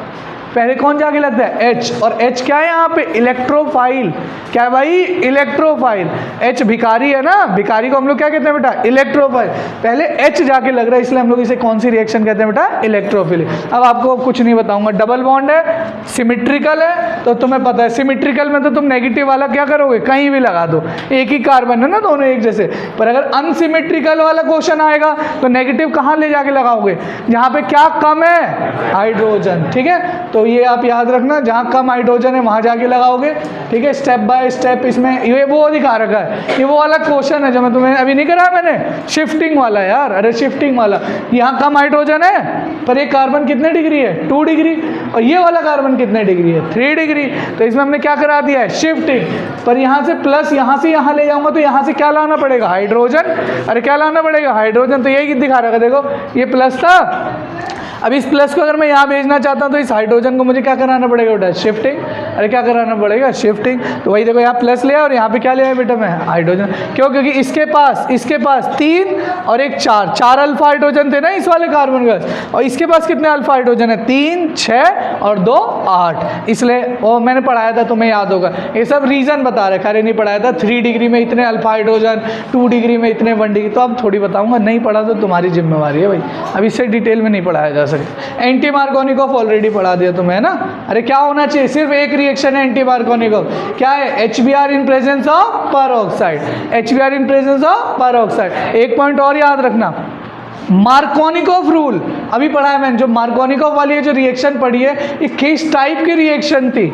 A: पहले कौन जाके लगता है, H, और H क्या है यहाँ पे, इलेक्ट्रोफाइल। क्या है भाई, इलेक्ट्रोफाइल। H भिखारी है ना, भिखारी को हम लोग क्या कहते हैं बेटा, इलेक्ट्रोफाइल। पहले H जाके लग रहा है, इसलिए हम लोग इसे कौन सी रिएक्शन कहते हैं बेटा, इलेक्ट्रोफिलिक। अब आपको कुछ नहीं बताऊंगा, डबल बॉन्ड है, सिमेट्रिकल है, तो तुम्हें पता है सिमेट्रिकल में तो तुम नेगेटिव वाला क्या करोगे, कहीं भी लगा दो, एक ही कार्बन है ना दोनों एक जैसे। पर अगर अनसिमेट्रिकल वाला क्वेश्चन आएगा तो नेगेटिव कहाँ ले जाके लगाओगे, जहाँ पे क्या कम है, हाइड्रोजन। ठीक है, तो ये आप याद रखना, जहाँ कम हाइड्रोजन है वहाँ जाके लगाओगे। ठीक है, स्टेप बाय स्टेप इसमें ये वो दिखा रखा है, ये वो वाला क्वेश्चन है जो मैं तुम्हें अभी नहीं कराया मैंने, शिफ्टिंग वाला यार, अरे शिफ्टिंग वाला। यहाँ कम हाइड्रोजन है पर एक कार्बन कितने डिग्री है, 2 डिग्री, और ये वाला कार्बन कितने डिग्री है, 3 डिग्री। तो इसमें हमने क्या करा दिया है, शिफ्टिंग। पर यहाँ से प्लस यहाँ से यहाँ ले जाऊंगा तो यहाँ से क्या लाना पड़ेगा, हाइड्रोजन। अरे क्या लाना पड़ेगा, हाइड्रोजन। तो यही दिखा रखा, देखो ये प्लस था, अब इस प्लस को अगर मैं यहाँ भेजना चाहता हूँ तो इस हाइड्रोजन को मुझे क्या कराना पड़ेगा बेटा, शिफ्टिंग। अरे क्या कराना पड़ेगा, शिफ्टिंग। तो वही देखो यहाँ प्लस लिया और यहाँ पे क्या लिया बेटा मैं, हाइड्रोजन। क्यों, क्योंकि इसके पास 3 और एक 4 अल्फा हाइड्रोजन थे ना इस वाले कार्बन का, और इसके पास कितने अल्फा हाइड्रोजन है, 3, 6 और 2, 8। इसलिए वो मैंने पढ़ाया था, तुम्हें याद होगा, ये सब रीज़न बता रहे, अरे नहीं पढ़ाया था, 3 डिग्री में इतने अल्फा हाइड्रोजन, 2 डिग्री में इतने, 1 डिग्री। तो अब थोड़ी बताऊँगा, नहीं पढ़ा तो तुम्हारी जिम्मेवारी है भाई, अब इससे डिटेल में नहीं पढ़ाया जा सकता। एंटी मार्कोनिकोव ऑलरेडी पढ़ा दिया तुम्हें ना। अरे क्या होना चाहिए, सिर्फ एक रिएक्शन है एंटी मार्कोनिकोव, क्या है, HBr in presence of peroxide, HBr in presence of peroxide. एक पॉइंट और याद रखना, मार्कोनिकोव रूल अभी पढ़ा है मैंने, जो मार्कोनिकोव वाली है जो रिएक्शन पढ़ी है, ये किस टाइप की रिएक्शन थी,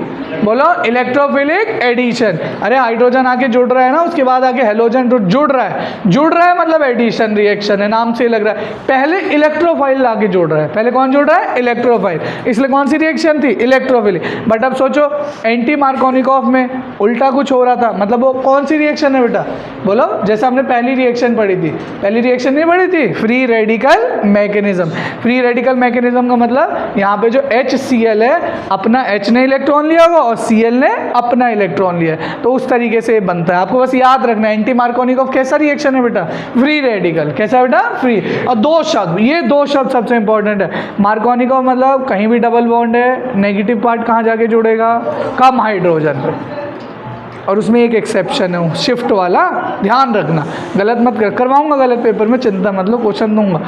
A: बोलो, इलेक्ट्रोफिलिक एडिशन। अरे हाइड्रोजन आके जुड़ रहा है ना, उसके बाद आके हेलोजन जुड़ रहा है मतलब एडिशन रिएक्शन है, नाम से लग रहा है। पहले इलेक्ट्रोफाइल आके जुड़ रहा है, पहले कौन जुड़ रहा है, इलेक्ट्रोफाइल, इसलिए कौन सी रिएक्शन थी, इलेक्ट्रोफिलिक। बट अब सोचो एंटी मार्कोनिकोव में उल्टा कुछ हो रहा था, मतलब वो कौन सी रिएक्शन है बेटा, बोलो, जैसे हमने पहली रिएक्शन पढ़ी थी, पहली रिएक्शन नहीं पढ़ी थी, free radical mechanism. Free radical mechanism का मतलब यहाँ पे जो HCl है अपना H ने इलेक्ट्रॉन लिया होगा और Cl ने अपना इलेक्ट्रॉन लिया है, तो उस तरीके से बनता है। आपको बस याद रखना है एंटी मार्कोनिकोव कैसा रिएक्शन है बेटा, फ्री रेडिकल। कैसा बेटा, फ्री। और 2 शब्द, ये 2 शब्द सबसे इंपॉर्टेंट है। मार्कोनिकोव मतलब कहीं भी डबल बॉन्ड है, नेगेटिव पार्ट कहाँ जाके जुड़ेगा, कम हाइड्रोजन पे, और उसमें एक एक्सेप्शन है, शिफ्ट वाला, ध्यान रखना, गलत मत करवाऊंगा गलत पेपर में, चिंता मत लो, क्वेश्चन दूंगा।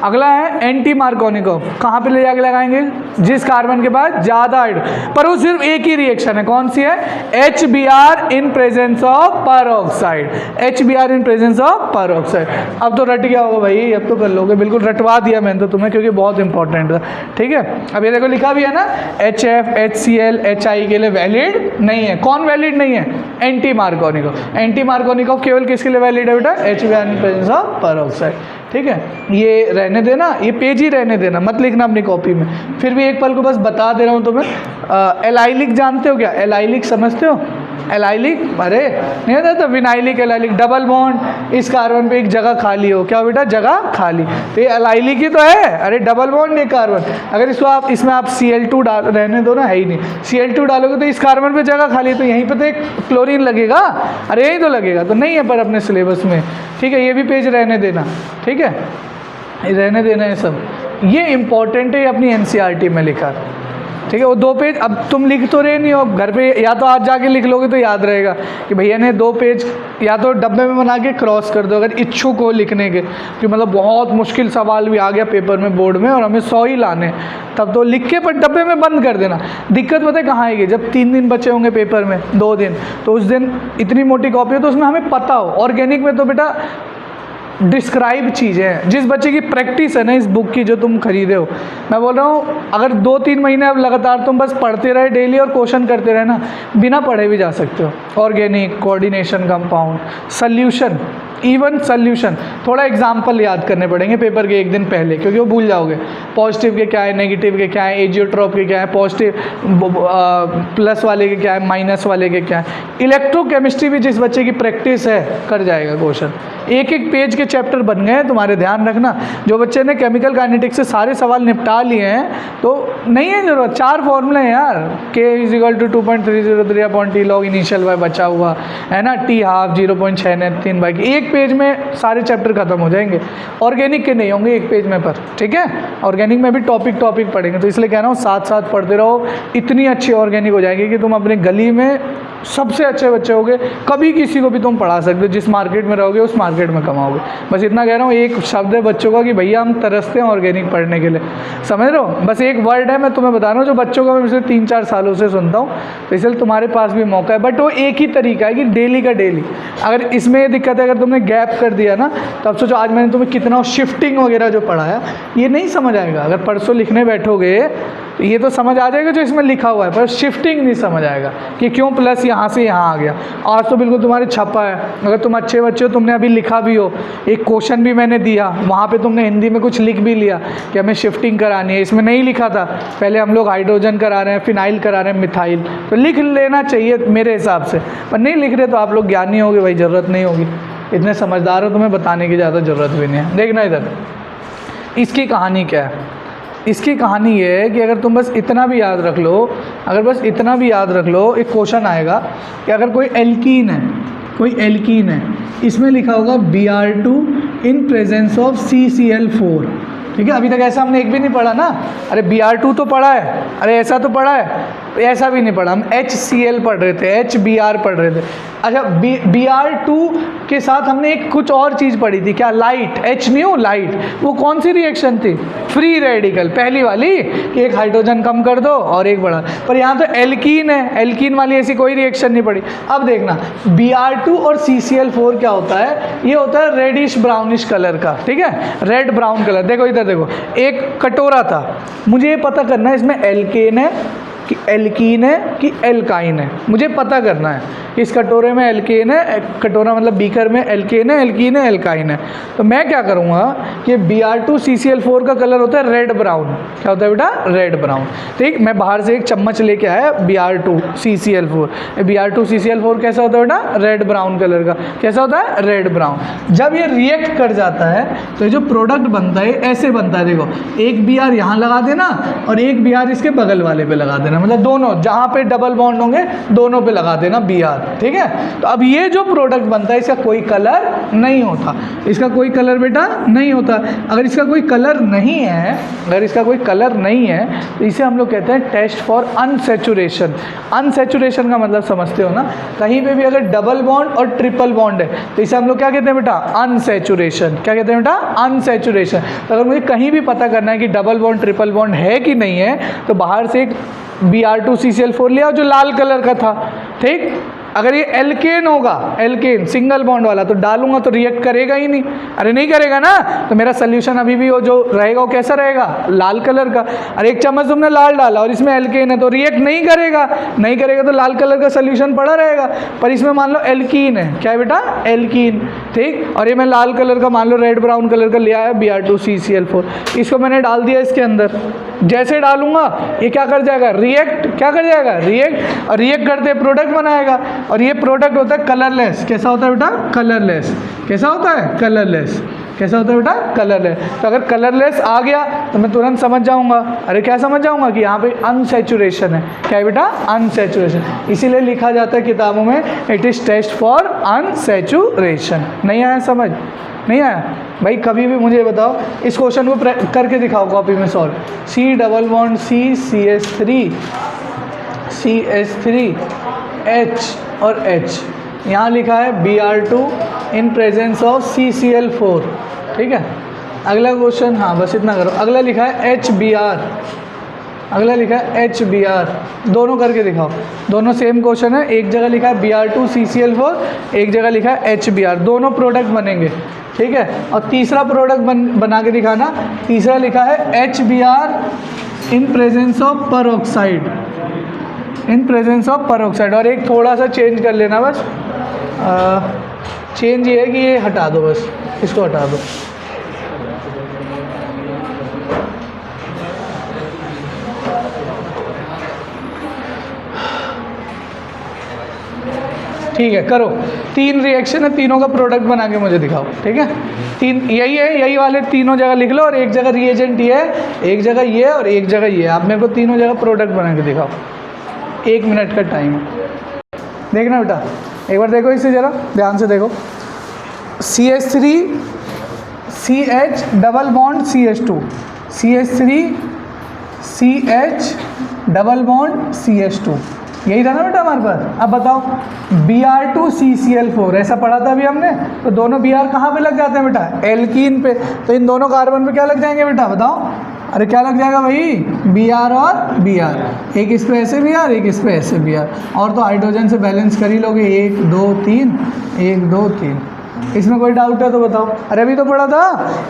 A: अगला है एंटी मार्कोनिकोव, कहाँ पे ले जाके लगाएंगे, जिस कार्बन के पास ज़्यादा हाइड्रोजन, पर वो सिर्फ एक ही रिएक्शन है, कौन सी है, HBr in presence of peroxide, HBr in presence of peroxide. अब तो रट गया होगा भाई, अब तो कर लोगे, बिल्कुल रटवा दिया मैंने तो तुम्हें, क्योंकि बहुत इंपॉर्टेंट था। ठीक है, अब ये देखो लिखा भी है ना, HF, HCl, HI के लिए वैलिड नहीं है। कौन वैलिड नहीं है, एंटी मार्कोनिकोव। एंटी मार्कोनिकोव केवल किसके लिए वैलिड है बेटा, HBr in presence of peroxide. ठीक है, ये रहने देना, ये पेज ही रहने देना, मत लिखना अपनी कॉपी में। फिर भी एक पल को बस बता दे रहा हूँ तुम्हें। एलाइलिक जानते हो क्या, एलाइलिक समझते हो, एलाइलिक, अरे नहीं होता तो विनाइलिक एलाइलिक, डबल बॉन्ड, इस कार्बन पे एक जगह खाली हो, क्या बेटा, जगह खाली, तो ये एलाइलिक ही तो है। अरे डबल बॉन्ड ये कार्बन, अगर इसको आप इसमें आप Cl2 डाल, रहने दो ना, है ही नहीं, Cl2 डालोगे तो इस कार्बन पे जगह खाली, तो यहीं पे तो एक क्लोरीन लगेगा, अरे यही तो लगेगा, तो नहीं है पर अपने सिलेबस में। ठीक है, ये भी पेज रहने देना, ठीक है, रहने देना है सब, ये इंपॉर्टेंट है, अपनी NCERT में लिखा। ठीक है, वो 2 पेज अब तुम लिख तो रहे नहीं हो, घर पे या तो आज जाके लिख लोगे तो याद रहेगा कि भैया ने 2 पेज या तो डब्बे में बना के क्रॉस कर दो अगर इच्छुक हो लिखने के, कि मतलब बहुत मुश्किल सवाल भी आ गया पेपर में बोर्ड में और हमें 100 ही लाने, तब तो लिख के पर डब्बे में बंद कर देना। दिक्कत पता है कहाँ आएगी, जब 3 दिन बचे होंगे पेपर में, 2 दिन, तो उस दिन इतनी मोटी कॉपी हो तो उसमें हमें पता हो। ऑर्गेनिक में तो बेटा डिस्क्राइब चीज़ें हैं, जिस बच्चे की प्रैक्टिस है ना इस बुक की जो तुम खरीदे हो, मैं बोल रहा हूँ अगर 2-3 महीने अब लगातार तुम बस पढ़ते रहे डेली और क्वेश्चन करते रहे ना, बिना पढ़े भी जा सकते हो। Organic, coordination compound, solution, even solution, थोड़ा एग्जाम्पल याद करने पड़ेंगे पेपर के एक दिन पहले, क्योंकि वो भूल जाओगे। पॉजिटिव के क्या है, नेगेटिव के क्या है, एजियोट्रॉप के क्या है, पॉजिटिव प्लस वाले के क्या है, माइनस वाले के क्या है। इलेक्ट्रोकेमिस्ट्री भी जिस बच्चे की प्रैक्टिस है कर जाएगा क्वेश्चन, एक एक पेज के चैप्टर बन गए हैं तुम्हारे, ध्यान रखना। जो बच्चे ने केमिकल काइनेटिक्स से सारे सवाल निपटा लिए हैं तो नहीं है जरूरत, 4 फॉर्मूले हैं यार, K = 2.303 log इनिशियल y बचा हुआ है ना, T ½ 0.693 एक पेज में सारे चैप्टर खत्म हो जाएंगे। ऑर्गेनिक के नहीं होंगे एक पेज में पर, ठीक है। ऑर्गेनिक में भी टॉपिक पढ़ेंगे, तो इसलिए कह रहा हूँ साथ साथ पढ़ते रहो, इतनी अच्छी ऑर्गेनिक हो जाएगी कि तुम अपने गली में सबसे अच्छे बच्चे होगे, कभी किसी को भी तुम पढ़ा सकते हो, जिस मार्केट में रहोगे उस मार्केट में कमाओगे। बस इतना कह रहा हूँ, एक शब्द है बच्चों का कि भैया हम तरसते हैं ऑर्गेनिक पढ़ने के लिए, समझ रहे हो। बस एक वर्ड है, मैं तुम्हें बता रहा हूँ, जो बच्चों का मैं पिछले 3-4 सालों से सुनता हूँ, तो इसलिए तुम्हारे पास भी मौका है। बट वो एक ही तरीका है कि डेली का डेली। अगर इसमें ये दिक्कत है, अगर तुमने गैप कर दिया ना, तो अब सोचो आज मैंने तुम्हें कितना शिफ्टिंग वगैरह जो पढ़ाया, ये नहीं समझ आएगा। अगर परसों लिखने बैठोगे तो ये तो समझ आ जाएगा जो इसमें लिखा हुआ है, पर शिफ्टिंग नहीं समझ आएगा कि क्यों प्लस यहाँ से यहाँ आ गया। आज तो बिल्कुल तुम्हारे छपा है, अगर तुम अच्छे बच्चे हो, तुमने अभी लिखा भी हो, एक क्वेश्चन भी मैंने दिया, वहाँ पे तुमने हिंदी में कुछ लिख भी लिया कि हमें शिफ्टिंग करानी है। इसमें नहीं लिखा था, पहले हम लोग हाइड्रोजन करा रहे हैं, फिनाइल करा रहे हैं, मिथाइल, तो लिख लेना चाहिए मेरे हिसाब से, पर नहीं लिख रहे तो आप लोग ज्ञानी होगे भाई, ज़रूरत नहीं होगी, इतने समझदार हो, तुम्हें बताने की ज़्यादा ज़रूरत भी नहीं है। देखना इधर, इसकी कहानी क्या है। इसकी कहानी ये है कि अगर तुम बस इतना भी याद रख लो, अगर बस इतना भी याद रख लो, एक क्वेश्चन आएगा कि अगर कोई एल्कीन है, कोई एल्कीन है, इसमें लिखा होगा Br2 in presence of CCl4, ठीक है। अभी तक ऐसा हमने एक भी नहीं पढ़ा ना, अरे Br2 तो पढ़ा है, अरे ऐसा तो पढ़ा है, ऐसा भी नहीं पढ़ा, हम HCl पढ़ रहे थे, HBr पढ़ रहे थे। अच्छा, Br2 के साथ हमने एक कुछ और चीज़ पढ़ी थी, क्या, लाइट, H न्यू लाइट, वो कौन सी रिएक्शन थी, फ्री रेडिकल, पहली वाली कि एक हाइड्रोजन कम कर दो और एक बढ़ा। पर यहाँ तो एल्कीन है, एल्कीन वाली ऐसी कोई रिएक्शन नहीं पड़ी। अब देखना Br2 और CCl4 क्या होता है, ये होता है रेडिश ब्राउनिश कलर का, ठीक है, रेड ब्राउन कलर। देखो इधर देखो, एक कटोरा था, मुझे ये पता करना है इसमें एल्केन है कि एल्कीन है कि एल्काइन है, मुझे पता करना है। इस कटोरे में एल्केन है, कटोरा मतलब बीकर में एल्केन है, एल्कीन है, एल्काइन है। तो मैं क्या करूँगा कि Br2 CCl4 का कलर होता है रेड ब्राउन। क्या होता है बेटा, रेड ब्राउन, ठीक। मैं बाहर से एक चम्मच लेके आया Br2 CCl4, Br2 CCl4 कैसा होता है बेटा, रेड ब्राउन कलर का। कैसा होता है, रेड ब्राउन। जब ये रिएक्ट कर जाता है तो ये जो प्रोडक्ट बनता है ऐसे बनता है, देखो, एक Br यहाँ लगा देना और एक Br इसके बगल वाले पे लगा देना, मतलब दोनों जहाँ पे डबल बॉन्ड होंगे दोनों पे लगा देना Br, ठीक है। तो अब ये जो प्रोडक्ट बनता है इसका कोई कलर नहीं होता, इसका कोई कलर बेटा नहीं होता। अगर इसका कोई कलर नहीं है, अगर इसका कोई कलर नहीं है तो इसे हम लोग कहते हैं टेस्ट फॉर अनसैचुरेशन। अनसैचुरेशन का मतलब समझते हो ना, कहीं पे भी अगर डबल बॉन्ड और ट्रिपल बॉन्ड है तो इसे हम लोग क्या कहते हैं बेटा, अनसैचुरेशन। क्या कहते हैं बेटा, अनसैचुरेशन। तो अगर मुझे कहीं भी पता करना है कि डबल बॉन्ड ट्रिपल बॉन्ड है कि नहीं है, तो बाहर से एक Br2 CCl4 लिया जो लाल कलर का था, ठीक। अगर ये एल्केन होगा, एल्केन सिंगल बॉन्ड वाला, तो डालूंगा तो रिएक्ट करेगा ही नहीं, अरे नहीं करेगा ना, तो मेरा सोल्यूशन अभी भी वो जो रहेगा वो कैसा रहेगा, लाल कलर का। अरे एक चम्मच तुमने लाल डाला और इसमें एल्केन है तो रिएक्ट नहीं करेगा, नहीं करेगा तो लाल कलर का सोल्यूशन पड़ा रहेगा। पर इसमें मान लो एल्कीन है, क्या है बेटा, एल्कीन, ठीक। और ये मैं लाल कलर का मान लो रेड ब्राउन कलर का लिया है Br2 CCl4, इसको मैंने डाल दिया इसके अंदर। जैसे डालूंगा ये क्या कर जाएगा, रिएक्ट, क्या कर जाएगा, रिएक्ट, और रिएक्ट करते प्रोडक्ट बनाएगा। और ये प्रोडक्ट होता है कलरलेस। कैसा होता है बेटा, कलरलेस। कैसा होता है, कलरलेस। कैसा होता है बेटा, कलरलेस। तो अगर कलरलेस आ गया तो मैं तुरंत समझ जाऊंगा, अरे क्या समझ जाऊंगा कि यहाँ पे अनसैचुरेशन है। क्या है बेटा, अनसैचुरेशन। इसीलिए लिखा जाता है किताबों में it is test for unsaturation. नहीं आया समझ, नहीं आया भाई, कभी भी मुझे बताओ, इस क्वेश्चन को करके दिखाओ कॉपी में solve. C double bond C CH3 H और H, यहाँ लिखा है Br2 in presence of CCl4, ठीक है। अगला क्वेश्चन, हाँ बस इतना करो। अगला लिखा है HBr, अगला लिखा है HBr, दोनों करके दिखाओ। दोनों सेम क्वेश्चन है, एक जगह लिखा है Br2 CCl4, एक जगह लिखा है HBr, दोनों प्रोडक्ट बनेंगे, ठीक है। और तीसरा प्रोडक्ट बना के दिखाना। तीसरा लिखा है HBr in presence of peroxide, in presence of peroxide. और एक थोड़ा सा चेंज कर लेना बस, चेंज ये है कि ये हटा दो, बस इसको हटा दो। ठीक है करो। 3 रिएक्शन है, तीनों का प्रोडक्ट बना के मुझे दिखाओ। ठीक है, 3 यही है, यही वाले तीनों जगह लिख लो और एक जगह रिएजेंट ये है, एक जगह ये और एक जगह ये। आप मेरे को तीनों जगह प्रोडक्ट बना के दिखाओ। 1 मिनट का टाइम है, देखना बेटा एक बार देखो इसे ज़रा ध्यान से देखो। CH3 CH double bond CH2, CH3 CH double bond CH2, यही था ना बेटा हमारे पास। अब बताओ Br2 CCl4, ऐसा पढ़ा था अभी हमने। तो दोनों Br कहाँ पे लग जाते हैं बेटा? एल्कीन पे। तो इन दोनों कार्बन पे क्या लग जाएंगे बेटा बताओ? अरे क्या लग जाएगा भाई? Br और Br, एक इस पे ऐसे Br, एक इस पे ऐसे Br। और तो हाइड्रोजन से बैलेंस कर ही लोगे, 1 2 3 1 2 3। इसमें कोई डाउट है तो बताओ। अरे अभी तो पढ़ा था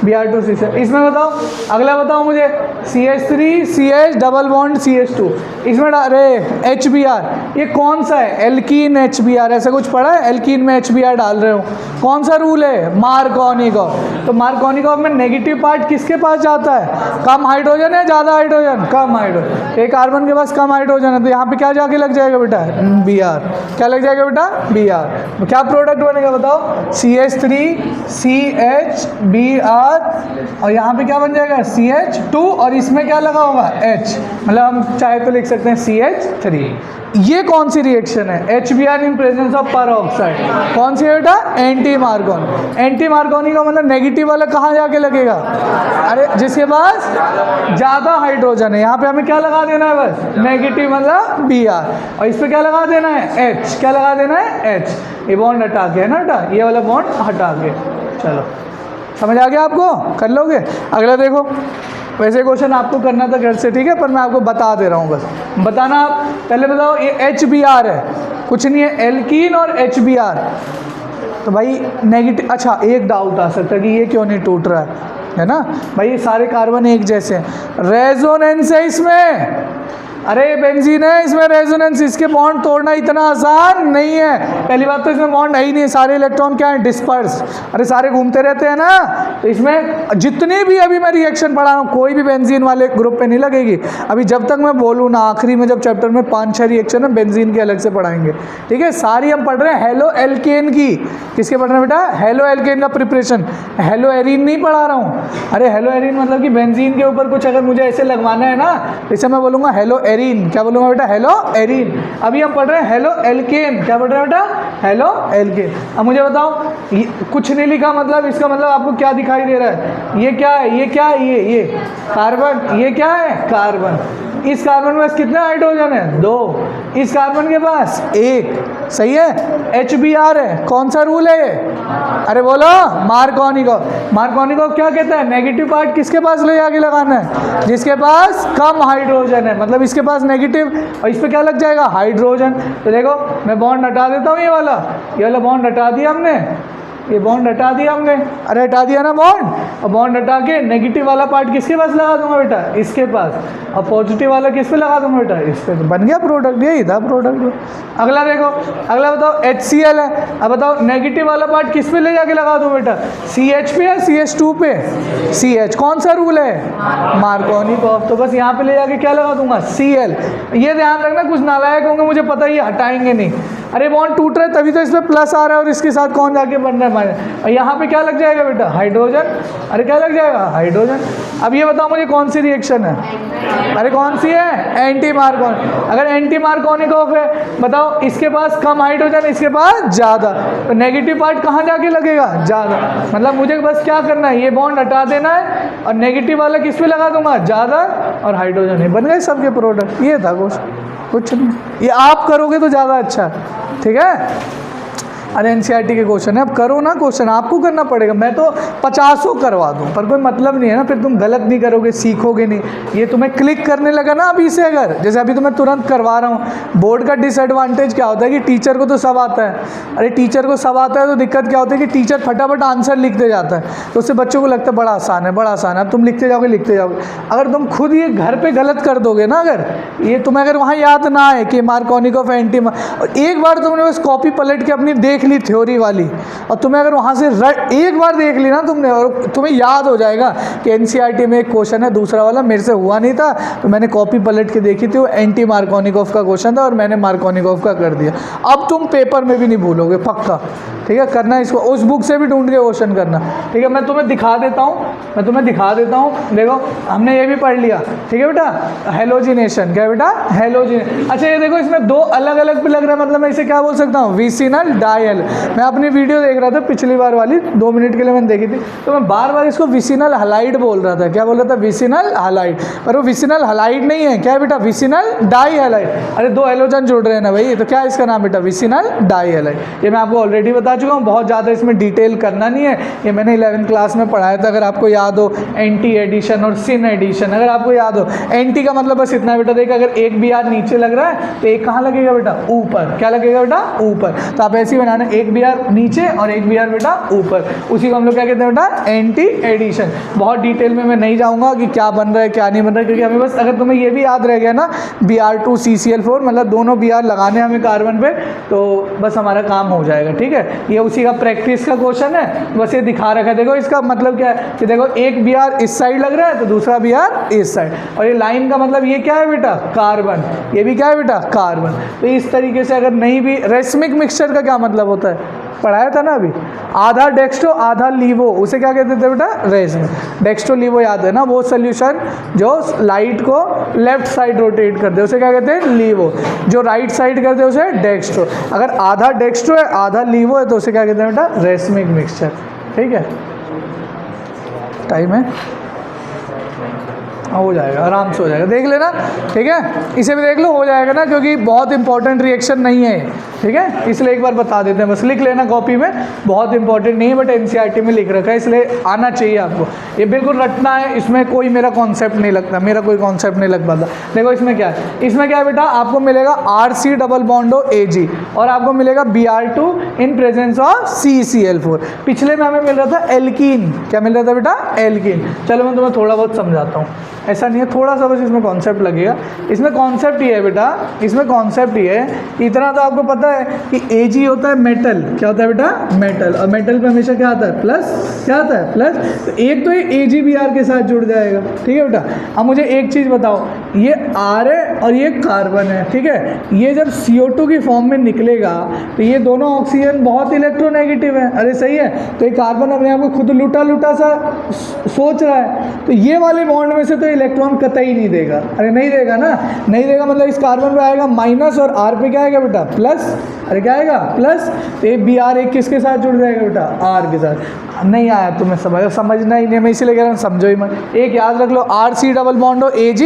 A: Br2 CCl। इसमें बताओ, अगला बताओ मुझे, CH3 CH double bond CH2, इसमें अरे HBr, ये कौन सा है? एल्कीन HBr, ऐसा कुछ पढ़ा है? एल्कीन में HBr डाल रहे हो, कौन सा रूल है? मार्कोनिकॉफ। तो मार्कोनिकॉफ में नेगेटिव पार्ट किसके पास जाता है? कम हाइड्रोजन है ज़्यादा हाइड्रोजन? कम हाइड्रोजन। एक कार्बन के पास कम हाइड्रोजन है तो यहाँ पे क्या जाके लग जाएगा बेटा? Br। क्या लग जाएगा बेटा? Br। क्या प्रोडक्ट बनेगा बताओ? CH3 CH Br और यहाँ पे क्या बन जाएगा? CH2 और इसमें क्या लगा होगा? H, मतलब हम चाहे तो लिख सकते हैं CH3। ये कौन सी रिएक्शन है? HBr in presence of peroxide. कौन सी है बेटा? एंटी मार्कोन। एंटी मार्कोनी का मतलब नेगेटिव वाला कहाँ जाके लगेगा? अरे जिसके पास ज़्यादा हाइड्रोजन है, यहाँ पे हमें क्या लगा देना है? बस नेगेटिव मतलब Br, और इस पर क्या लगा देना है? H। क्या लगा देना है? H। ये बॉन्ड हटा के है ना बेटा, ये वाला बॉन्ड हटा के। चलो समझ आ गया आपको? कर लोगे? अगला देखो, वैसे क्वेश्चन आपको करना था घर से, ठीक है, पर मैं आपको बता दे रहा हूँ, बस बताना आप। पहले बताओ, ये HBr है, कुछ नहीं है, एल्कीन और HBr। तो भाई नेगेटिव, अच्छा एक डाउट आ सकता है कि ये क्यों नहीं टूट रहा है ना भाई? ये सारे कार्बन एक जैसे हैं, रेजोनेंस है इसमें। अरे बेंजीन है, इसमें रेजोनेंस, इसके बॉन्ड तोड़ना इतना आसान नहीं है। पहली बात तो इसमें बॉन्ड है ही नहीं, सारे इलेक्ट्रॉन क्या है? डिस्पर्स। अरे सारे घूमते रहते हैं ना, तो इसमें जितनी भी अभी मैं रिएक्शन पढ़ा रहा हूँ कोई भी बेंजीन वाले ग्रुप पे नहीं लगेगी। अभी जब तक मैं बोलूँ ना, आखिरी में जब चैप्टर में 5-6 रिएक्शन है बेंजीन के अलग से पढ़ाएंगे, ठीक है। सारी हम पढ़ रहे हैं हेलो एल्केन की। किसके पढ़ रहे हैं बेटा? हेलो एल्केन का प्रिपरेशन। हेलो एरीन नहीं पढ़ा रहा हूँ। अरे हेलो एरीन मतलब कि बेंजीन के ऊपर कुछ अगर मुझे ऐसे लगवाना है ना, इसे मैं बोलूँगा हेलो एरीन। क्या बोलूँगा बेटा? Hello arene. अभी हम पढ़ रहे हैं हेलो एल्केन। क्या पढ़ रहे हैं बेटा? Halo alkane. अब मुझे बताओ, कुछ नहीं लिखा मतलब इसका मतलब आपको क्या दिखाई दे रहा है? ये क्या है? ये क्या है? ये कार्बन। ये क्या है? कार्बन। इस कार्बन के पास कितना हाइड्रोजन है? 2। इस कार्बन के पास 1। सही है। HBr है, कौन सा रूल है ये? अरे बोलो, मार्कोनिकॉफ। मार्कोनिकॉफ क्या कहता है? नेगेटिव पार्ट किसके पास ले जाके लगाना है? जिसके पास कम हाइड्रोजन है, मतलब इसके पास नेगेटिव और इस पर क्या लग जाएगा? हाइड्रोजन। तो देखो मैं बॉन्ड हटा देता हूँ, ये वाला बॉन्ड हटा दिया हमने, ये बॉन्ड हटा दिया हमने। अरे हटा दिया ना बॉन्ड, और बॉन्ड हटा के नेगेटिव वाला पार्ट किसके पास लगा दूंगा बेटा? इसके पास। और पॉजिटिव वाला किस पे लगा दूंगा बेटा? इस पे। तो बन गया प्रोडक्ट, यही था प्रोडक्ट। अगला देखो, अगला बताओ HCl है। अब बताओ नेगेटिव वाला पार्ट किस पे ले जाके लगा दूँ बेटा? CH पे या CH2 पे? CH। कौन सा रूल है? मार्कोनिकॉफ। तो बस यहाँ पे ले जाके क्या लगा दूंगा? Cl। ये ध्यान रखना, कुछ नालायक होंगे, मुझे पता ही हटाएंगे नहीं। अरे बॉन्ड टूट रहा है तभी तो इसमें प्लस आ रहा है और इसके साथ कौन जाके बन रहा है माइनस। और यहाँ पे क्या लग जाएगा बेटा? हाइड्रोजन। अरे क्या लग जाएगा? हाइड्रोजन। अब ये बताओ मुझे कौन सी रिएक्शन है? अरे कौन सी है? एंटी मार्कोन। अगर एंटी मार्कोनिकॉफ है, बताओ इसके पास कम हाइड्रोजन, इसके पास ज़्यादा, तो नेगेटिव पार्ट कहाँ जाके लगेगा? ज़्यादा। मतलब मुझे बस क्या करना है? ये बॉन्ड हटा देना है और नेगेटिव वाला किस पे लगा दूंगा? ज़्यादा, और हाइड्रोजन है। बन गए सबके प्रोडक्ट। ये था कुछ नहीं। ये आप करोगे तो ज़्यादा अच्छा, ठीक है। अरे एनसीईआरटी के क्वेश्चन है, अब करो ना क्वेश्चन, आपको करना पड़ेगा। मैं तो 50 करवा दूं, पर कोई मतलब नहीं है ना, फिर तुम गलत नहीं करोगे, सीखोगे नहीं। ये तुम्हें क्लिक करने लगा ना अभी से, अगर जैसे अभी तो मैं तुरंत करवा रहा हूँ। बोर्ड का डिसएडवांटेज क्या होता है कि टीचर को तो सब आता है। अरे टीचर को सब आता है तो दिक्कत क्या होती है कि टीचर फटाफट आंसर लिखते जाता है, तो उससे बच्चों को लगता है बड़ा आसान है, बड़ा आसान है। अब तुम लिखते जाओगे। अगर तुम खुद ये घर पर गलत कर दोगे ना, अगर ये तुम्हें अगर वहाँ याद ना आए कि मार्कोनिकॉफ एंटी, और एक बार तुमने बस कॉपी पलट के अपनी देख देख ली थ्योरी वाली, और तुम्हें अगर वहाँ से एक बार देख ली ना तुमने, और तुम्हें याद हो जाएगा कि एनसीईआरटी में एक क्वेश्चन है दूसरा वाला मेरे से हुआ नहीं था, तो मैंने कॉपी पलट के देखी थी, वो एंटी मार्कोनिकॉफ का क्वेश्चन था और मैंने मार्कोनिकॉफ का कर दिया। अब तुम पेपर में भी नहीं भूलोगे पक्का, ठीक है। करना इसको, उस बुक से भी ढूंढ के क्वेश्चन करना, ठीक है। मैं तुम्हें दिखा देता हूँ, देखो हमने ये भी पढ़ लिया, ठीक है बेटा। हेलोजिनेशन, क्या बेटा, हेलोजिनेशन। अच्छा ये देखो इसमें दो अलग अलग भी लग रहा है, मतलब मैं इसे क्या बोल सकता हूँ, विसिनल डायल। मैं अपनी वीडियो देख रहा था पिछली बार वाली, 2 मिनट के लिए मैंने देखी थी, तो मैं बार बार इसको विसिनल हलाइड बोल रहा था। क्या बोल रहा था, विसिनल हलाइड, पर वो विसिनल हलाइड नहीं है, क्या है बेटा, विसिनल डाई हैलाइड। अरे 2 हेलोजन जुड़ रहे हैं ना भाई, तो क्या इसका नाम बेटा, विसिनल डाई हैलाइड। ये मैं आपको ऑलरेडी बता चुका हूँ, बहुत ज़्यादा इसमें डिटेल करना नहीं है, ये मैंने 11th क्लास में पढ़ाया था, अगर आपको याद हो। एंटी एडिशन और सिन एडिशन, अगर आपको याद हो। एंटी का मतलब बस इतना बेटा, देखा अगर एक BR नीचे लग रहा है तो एक कहाँ लगेगा बेटा, ऊपर। क्या लगेगा बेटा, ऊपर। तो आप ऐसे ही बनाना, एक BR नीचे और एक BR बेटा ऊपर, उसी को हम लोग क्या कहते हैं बेटा, एंटी एडिशन। बहुत डिटेल में मैं नहीं जाऊँगा कि क्या बन रहा है क्या नहीं बन रहा है, क्योंकि हमें बस, अगर तुम्हें ये भी याद रह गया ना, Br2 CCl4 मतलब दोनों BR लगाने हमें कार्बन पे, तो बस हमारा काम हो जाएगा, ठीक है। ये उसी का प्रैक्टिस का क्वेश्चन है, बस ये दिखा रखा है। देखो इसका मतलब क्या है कि देखो एक BR इस साइड लग रहा है तो दूसरा BR इस साइड, और ये लाइन का मतलब ये क्या है बेटा, कार्बन। ये भी क्या है बेटा, कार्बन। तो इस तरीके से अगर नहीं भी, रेसमिक मिक्सचर का क्या मतलब होता है, पढ़ाया था ना अभी, आधा डेक्स्ट्रो आधा लीवो, उसे क्या कहते थे बेटा, रेसमिक। डेक्स्ट्रो लीवो याद है ना, वो सोल्यूशन जो लाइट को लेफ्ट साइड रोटेट कर दे उसे क्या कहते हैं, लीवो। जो राइट साइड कर दे उसे डेक्स्ट्रो। अगर आधा डेक्स्ट्रो है आधा लीवो है तो उसे क्या कहते हैं बेटा, रेसमिक मिक्सचर, ठीक है। टाइम है, हो जाएगा, आराम से हो जाएगा, देख लेना, ठीक है। इसे भी देख लो, हो जाएगा ना, क्योंकि बहुत इंपॉर्टेंट रिएक्शन नहीं है, ठीक है, इसलिए एक बार बता देते हैं, बस लिख लेना कॉपी में, बहुत इंपॉर्टेंट नहीं है, बट एनसीईआरटी में लिख रखा है, इसलिए आना चाहिए आपको। ये बिल्कुल रटना है, इसमें कोई मेरा कॉन्सेप्ट नहीं लगता, मेरा कोई कॉन्सेप्ट नहीं लग पाता। देखो इसमें क्या है, इसमें क्या है बेटा, आपको मिलेगा RC डबल बॉन्डो AG, और आपको मिलेगा Br2 in presence of CCl4। पिछले में हमें मिल रहा था एल्कीन, क्या मिल रहा था बेटा, एल्कीन। चलो मैं तुम्हें थोड़ा बहुत समझाता हूँ, ऐसा नहीं है, थोड़ा सा बस इसमें कॉन्सेप्ट लगेगा। इसमें कॉन्सेप्ट ये है बेटा, इसमें कॉन्सेप्ट ये है, इतना तो आपको पता है कि Ag होता है मेटल, क्या होता है बेटा, मेटल, और मेटल पे हमेशा क्या आता है, प्लस, क्या आता है, प्लस। तो एक तो ये AgBr के साथ जुड़ जाएगा, ठीक है बेटा। अब मुझे एक चीज़ बताओ, ये R है और ये कार्बन है, ठीक है। ये जब CO2 की फॉर्म में निकलेगा तो ये दोनों ऑक्सीजन बहुत इलेक्ट्रोनेगेटिव है, अरे सही है। तो ये कार्बन अपने आप को खुद लूटा लूटा सा सोच रहा है, तो ये वाले बॉन्ड में से तो इलेक्ट्रॉन कतई नहीं देगा, अरे नहीं देगा ना, नहीं देगा, मतलब इस कार्बन पे आएगा माइनस और R पे क्या आएगा बेटा, प्लस। अरे क्या आएगा, प्लस। तो ये Br एक किसके साथ जुड़ जाएगा बेटा, R के साथ। नहीं आया तुम्हें समझना ही नहीं, मैं इसीलिए कह रहा हूँ समझो ही मत। एक याद रख लो, RC डबल बॉन्डो AG,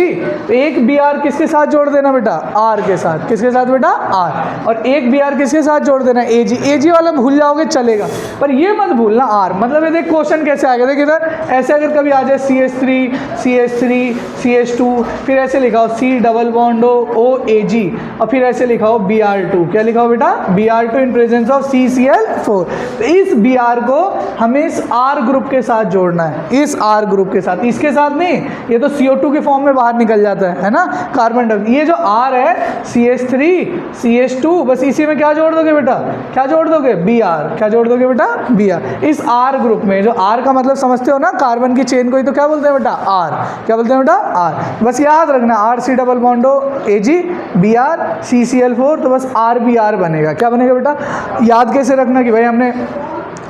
A: तो एक Br किसके साथ जोड़ देना बेटा, R के साथ। किसके साथ बेटा, R। और एक Br किसके साथ जोड़ देना, AG वाला भूल जाओगे चलेगा, पर ये मत भूलना R। मतलब ये देख क्वेश्चन कैसे आएगा, देख इधर ऐसे अगर कभी आ जाए CH3 CH2, फिर ऐसे लिखा हो C डबल बॉन्डो OAG, और फिर ऐसे लिखा हो Br2, क्या लिखा हो बेटा, Br2 in presence of CCl4। तो इस Br को हमें इस R ग्रुप के साथ जोड़ना है, इस R ग्रुप के साथ, इसके साथ नहीं, ये तो CO2 के फॉर्म में बाहर निकल जाता है ना, कार्बन डाइऑक्साइड। ये जो R है CH3 CH2, बस इसी में क्या जोड़ दोगे बेटा, क्या जोड़ दोगे, Br। क्या जोड़ दोगे बेटा, Br। इस R ग्रुप में, जो R का मतलब समझते हो ना, कार्बन की चेन को ही तो क्या बोलते हैं बेटा, R। क्या बोलते हैं बेटा, R। बस याद रखना, RC double बॉन्डो AG Br CCl4, तो बस RBr बनेगा। क्या बनेगा बेटा, याद कैसे रखना कि भाई हमने,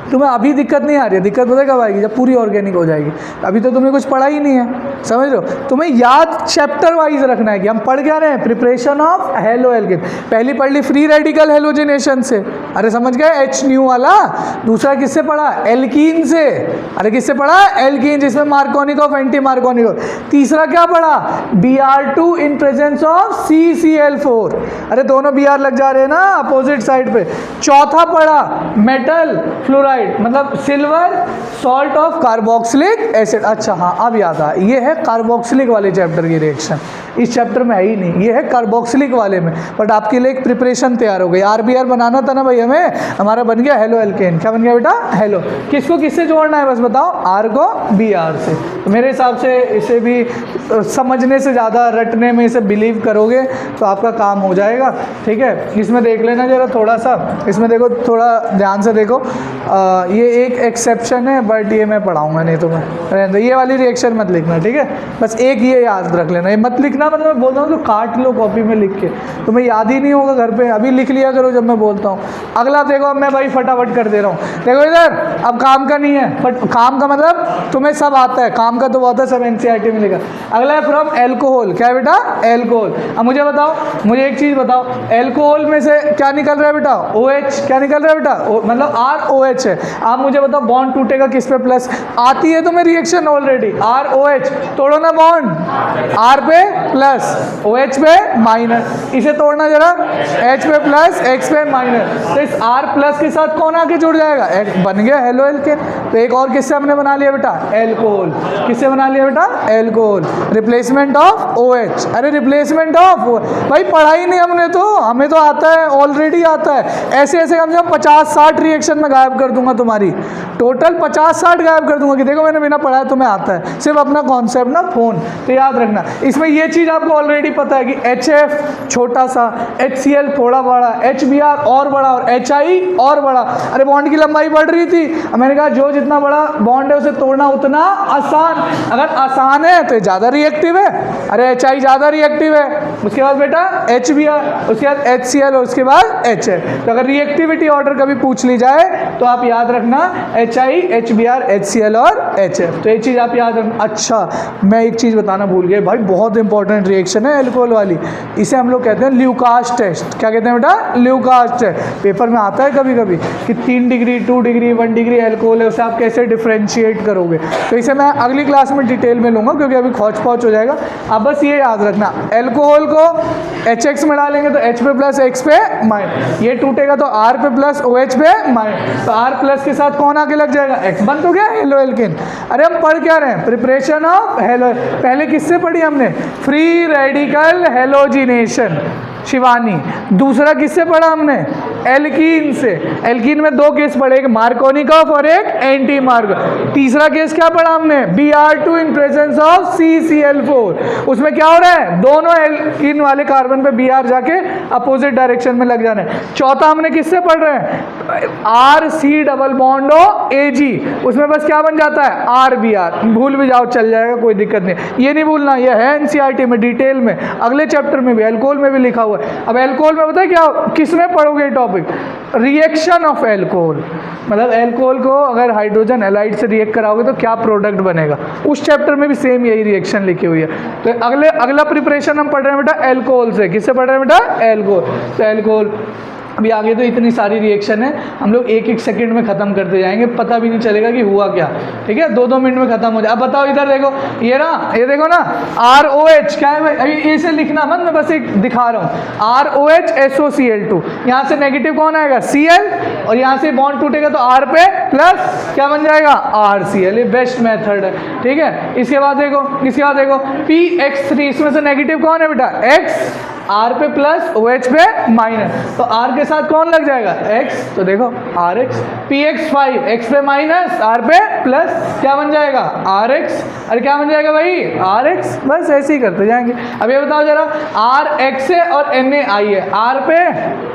A: तुम्हें अभी दिक्कत नहीं आ रही है, दिक्कत पता कब आएगी, जब पूरी ऑर्गेनिक हो जाएगी। अभी तो तुमने कुछ पढ़ा ही नहीं है, समझ लो। तुम्हें याद चैप्टर वाइज रखना है कि हम पढ़ क्या रहे हैं, प्रिपरेशन ऑफ हेलो एल्केन। पहली पढ़ ली फ्री रेडिकल हेलोजिनेशन से, अरे समझ गए, H न्यू वाला। दूसरा किससे पढ़ा, एल्कीन से, अरे किससे पढ़ा, एल्कीन, जिसमें मार्कोनिकॉफ एंटी मार्कोनिकॉफ। तीसरा क्या पढ़ा, Br2 in presence of CCl4, अरे दोनों Br लग जा रहे हैं ना अपोजिट साइड पे। चौथा पढ़ा मेटल फ्लोराइड, मतलब silver salt of carboxylic acid. अच्छा हाँ, अब याद आ, ये है कार्बोक्सिलिक वाले चैप्टर की रिएक्शन। इस चैप्टर में है ही नहीं, ये है कार्बोक्सिलिक वाले में। बट आपके लिए एक प्रिपरेशन तैयार हो गई। RBR बनाना था ना भाई हमें, हमारा बन गया हेलो एल्केन। क्या बन गया बेटा? हेलो। किसको किससे जोड़ना है बस बताओ? R को BR से। तो मेरे हिसाब से इसे भी समझने से ज़्यादा रटने में इसे बिलीव करोगे तो आपका काम हो जाएगा। ठीक है, इसमें देख लेना जरा थोड़ा सा, इसमें देखो थोड़ा ध्यान से देखो। ये एक एक्सेप्शन है बट ये मैं पढ़ाऊँगा नहीं तुम्हें, ये वाली रिएक्शन मत लिखना। ठीक है, बस एक ये याद रख लेना, ये मत लिखना मतलब मैं बोल रहा हूँ तो काट लो कॉपी में लिख के, तुम्हें याद ही नहीं होगा घर पे, अभी लिख लिया करो जब मैं बोलता हूँ। अगला देखो, अब मैं भाई फटाफट कर दे रहा हूँ। देखो इधर, अब काम का नहीं है, बट काम का मतलब तुम्हें सब आता है, काम का तो बहुत है, सब NCERT में लिखा। अगला है फ्रॉम एल्कोहल। क्या है बेटा? एल्कोहल। अब मुझे बताओ, मुझे एक चीज़ बताओ, एल्कोहल में से क्या निकल रहा है बेटा? OH। क्या निकल रहा है बेटा? मतलब ROH है। आप मुझे बताओ बॉन्ड टूटेगा किस पे प्लस? आती है तुम्हें रिएक्शन ऑलरेडी, ROH। तोड़ो ना बॉन्ड, R पे प्लस, OH पे माइनस। इसे तोड़ना जरा, H पे प्लस, X पे माइनस। तो इस R प्लस के साथ कौन आके जुड़ जाएगा? बन गया हेलो एल्केन। तो एक और किससे हमने बना लिया बेटा? एल्कोहल। किससे बना लिया बेटा? एल्कोहल। Replacement of OH। अरे रिप्लेसमेंट ऑफ, भाई पढ़ाई नहीं हमने तो, हमें तो आता है, ऑलरेडी आता है। ऐसे ऐसे कम से कम 50-60 रिएक्शन में गायब कर दूंगा तुम्हारी, टोटल 50-60 गायब कर दूंगा कि देखो मैंने बिना पढ़ाया तुम्हें आता है, सिर्फ अपना कॉन्सेप्ट ना फोन। तो याद रखना, इसमें ये चीज़ आपको ऑलरेडी पता है कि HF छोटा सा, HCl थोड़ा बड़ा, HBr और बड़ा, और HI और बड़ा। अरे बॉन्ड की लंबाई बढ़ रही थी, मैंने कहा जो जितना बड़ा बॉन्ड है उसे तोड़ना उतना आसान। अगर आसान है तो ज़्यादा रिएक्टिव है, अरे HI ज़्यादा रिएक्टिव है, उसके बाद बेटा HBr, उसके बाद HCl और उसके बाद HF। तो अगर रिएक्टिविटी ऑर्डर कभी पूछ ली जाए तो आप याद रखना HI, HBr, HCl और HF। तो ये चीज़ आप याद रखना। अच्छा, मैं एक चीज़ बताना भूल गया भाई, बहुत इंपॉर्टेंट रिएक्शन है एल्कोहल वाली, इसे हम लोग कहते हैं ल्यूकास टेस्ट। क्या कहते हैं बेटा? Lucas test. पेपर में आता है कभी कभी कि 3 डिग्री, 2 डिग्री, 1 डिग्री एल्कोहल है, उसे आप कैसे डिफ्रेंशिएट करोगे। तो इसे मैं अगली क्लास में डिटेल में लूँगा क्योंकि अभी खौच पौच हो जाएगा। अब बस ये याद रखना, एल्कोहल को HX में डालेंगे तो H पे प्लस, X पे माइनस, ये टूटेगा तो R पे प्लस, OH पे माइनस। तो R प्लस के साथ कौन आके लग जाएगा? X। बन तो गया हेलो एल्केन। अरे हम पढ़ क्या रहे हैं? Preparation of hello. पहले किससे पढ़ी हमने? Free radical halogenation, Shivani. दूसरा किससे पढ़ा हमने? एल्कीन से। एल्कीन में 2 केस पढ़े, एक मार्कोनिकॉफ और एक एंटी मार्को। तीसरा केस क्या पढ़ा हमने? Br2 in presence of CCl4। उसमें क्या हो रहा है? दोनों एल्कीन वाले कार्बन पे Br जाके अपोजिट डायरेक्शन में लग जाना है। चौथा हमने किससे पढ़ रहे हैं? RC डबल बॉन्ड हो AG, उसमें बस क्या बन जाता है? RBr। भूल भी जाओ चल जाएगा, कोई दिक्कत नहीं, ये नहीं भूलना, ये है NCERT में डिटेल में, अगले चैप्टर में भी, एल्कोहल में भी लिखा हुआ है। अब एल्कोहल में पता है क्या किस में पढ़ोगे टॉपिक? रिएक्शन ऑफ एल्कोहल, मतलब एल्कोहल को अगर हाइड्रोजन एलाइड से रिएक्ट कराओगे तो क्या प्रोडक्ट बनेगा, उस चैप्टर में भी सेम यही रिएक्शन लिखी हुई है। तो अगला प्रिपरेशन हम पढ़ रहे हैं बेटा एल्कोहल से। किससे पढ़ रहे हैं बेटा? एल्कोहल। तो एल्कोहल अभी आगे तो इतनी सारी रिएक्शन है, हम लोग 1-1 सेकंड में ख़त्म करते जाएंगे, पता भी नहीं चलेगा कि हुआ क्या। ठीक है, 2-2 मिनट में ख़त्म हो जाए। अब बताओ इधर देखो, ये ना, ये देखो ना, ROH क्या है भाई? अभी इसे लिखना मत, मैं बस एक दिखा रहा हूँ। ROH SOCl2, यहाँ से नेगेटिव कौन आएगा? Cl, और यहाँ से बॉन्ड टूटेगा तो R पे प्लस क्या बन जाएगा? RCl। ये बेस्ट मेथड है। ठीक है, इसके बाद देखो PX3, इसमें से नेगेटिव कौन है बेटा? X, R पे प्लस, OH पे माइनस, तो R के साथ कौन लग जाएगा? X। तो देखो RX। PX5, X पे माइनस, R पे प्लस, क्या बन जाएगा? RX। अरे क्या बन जाएगा भाई? RX। बस ऐसे ही करते जाएंगे। अब ये बताओ जरा, RX है और NaI है, R पे,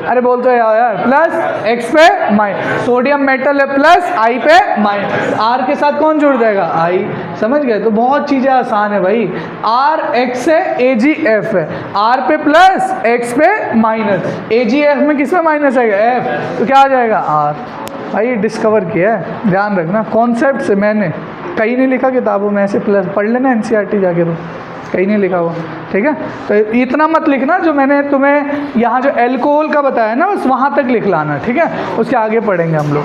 A: अरे बोलते यार, प्लस, X पे माइनस, सोडियम मेटल है प्लस, I पे माइनस, R के साथ कौन जुड़ जाएगा? I। समझ गए? तो बहुत चीज़ें आसान है भाई। RX है, AgF है, R पे प्लस, X पे माइनस, AgF में किस में माइनस आएगा? F। तो क्या आ जाएगा? R। भाई डिस्कवर किया है, ध्यान रखना कॉन्सेप्ट से, मैंने कहीं नहीं लिखा किताबों में, ऐसे प्लस पढ़ लेना NCERT जाके, तो कहीं नहीं लिखा हुआ। ठीक है, तो इतना मत लिखना, जो मैंने तुम्हें यहाँ जो एल्कोहल का बताया ना बस वहाँ तक लिख लाना। ठीक है, उसके आगे पढ़ेंगे हम लोग।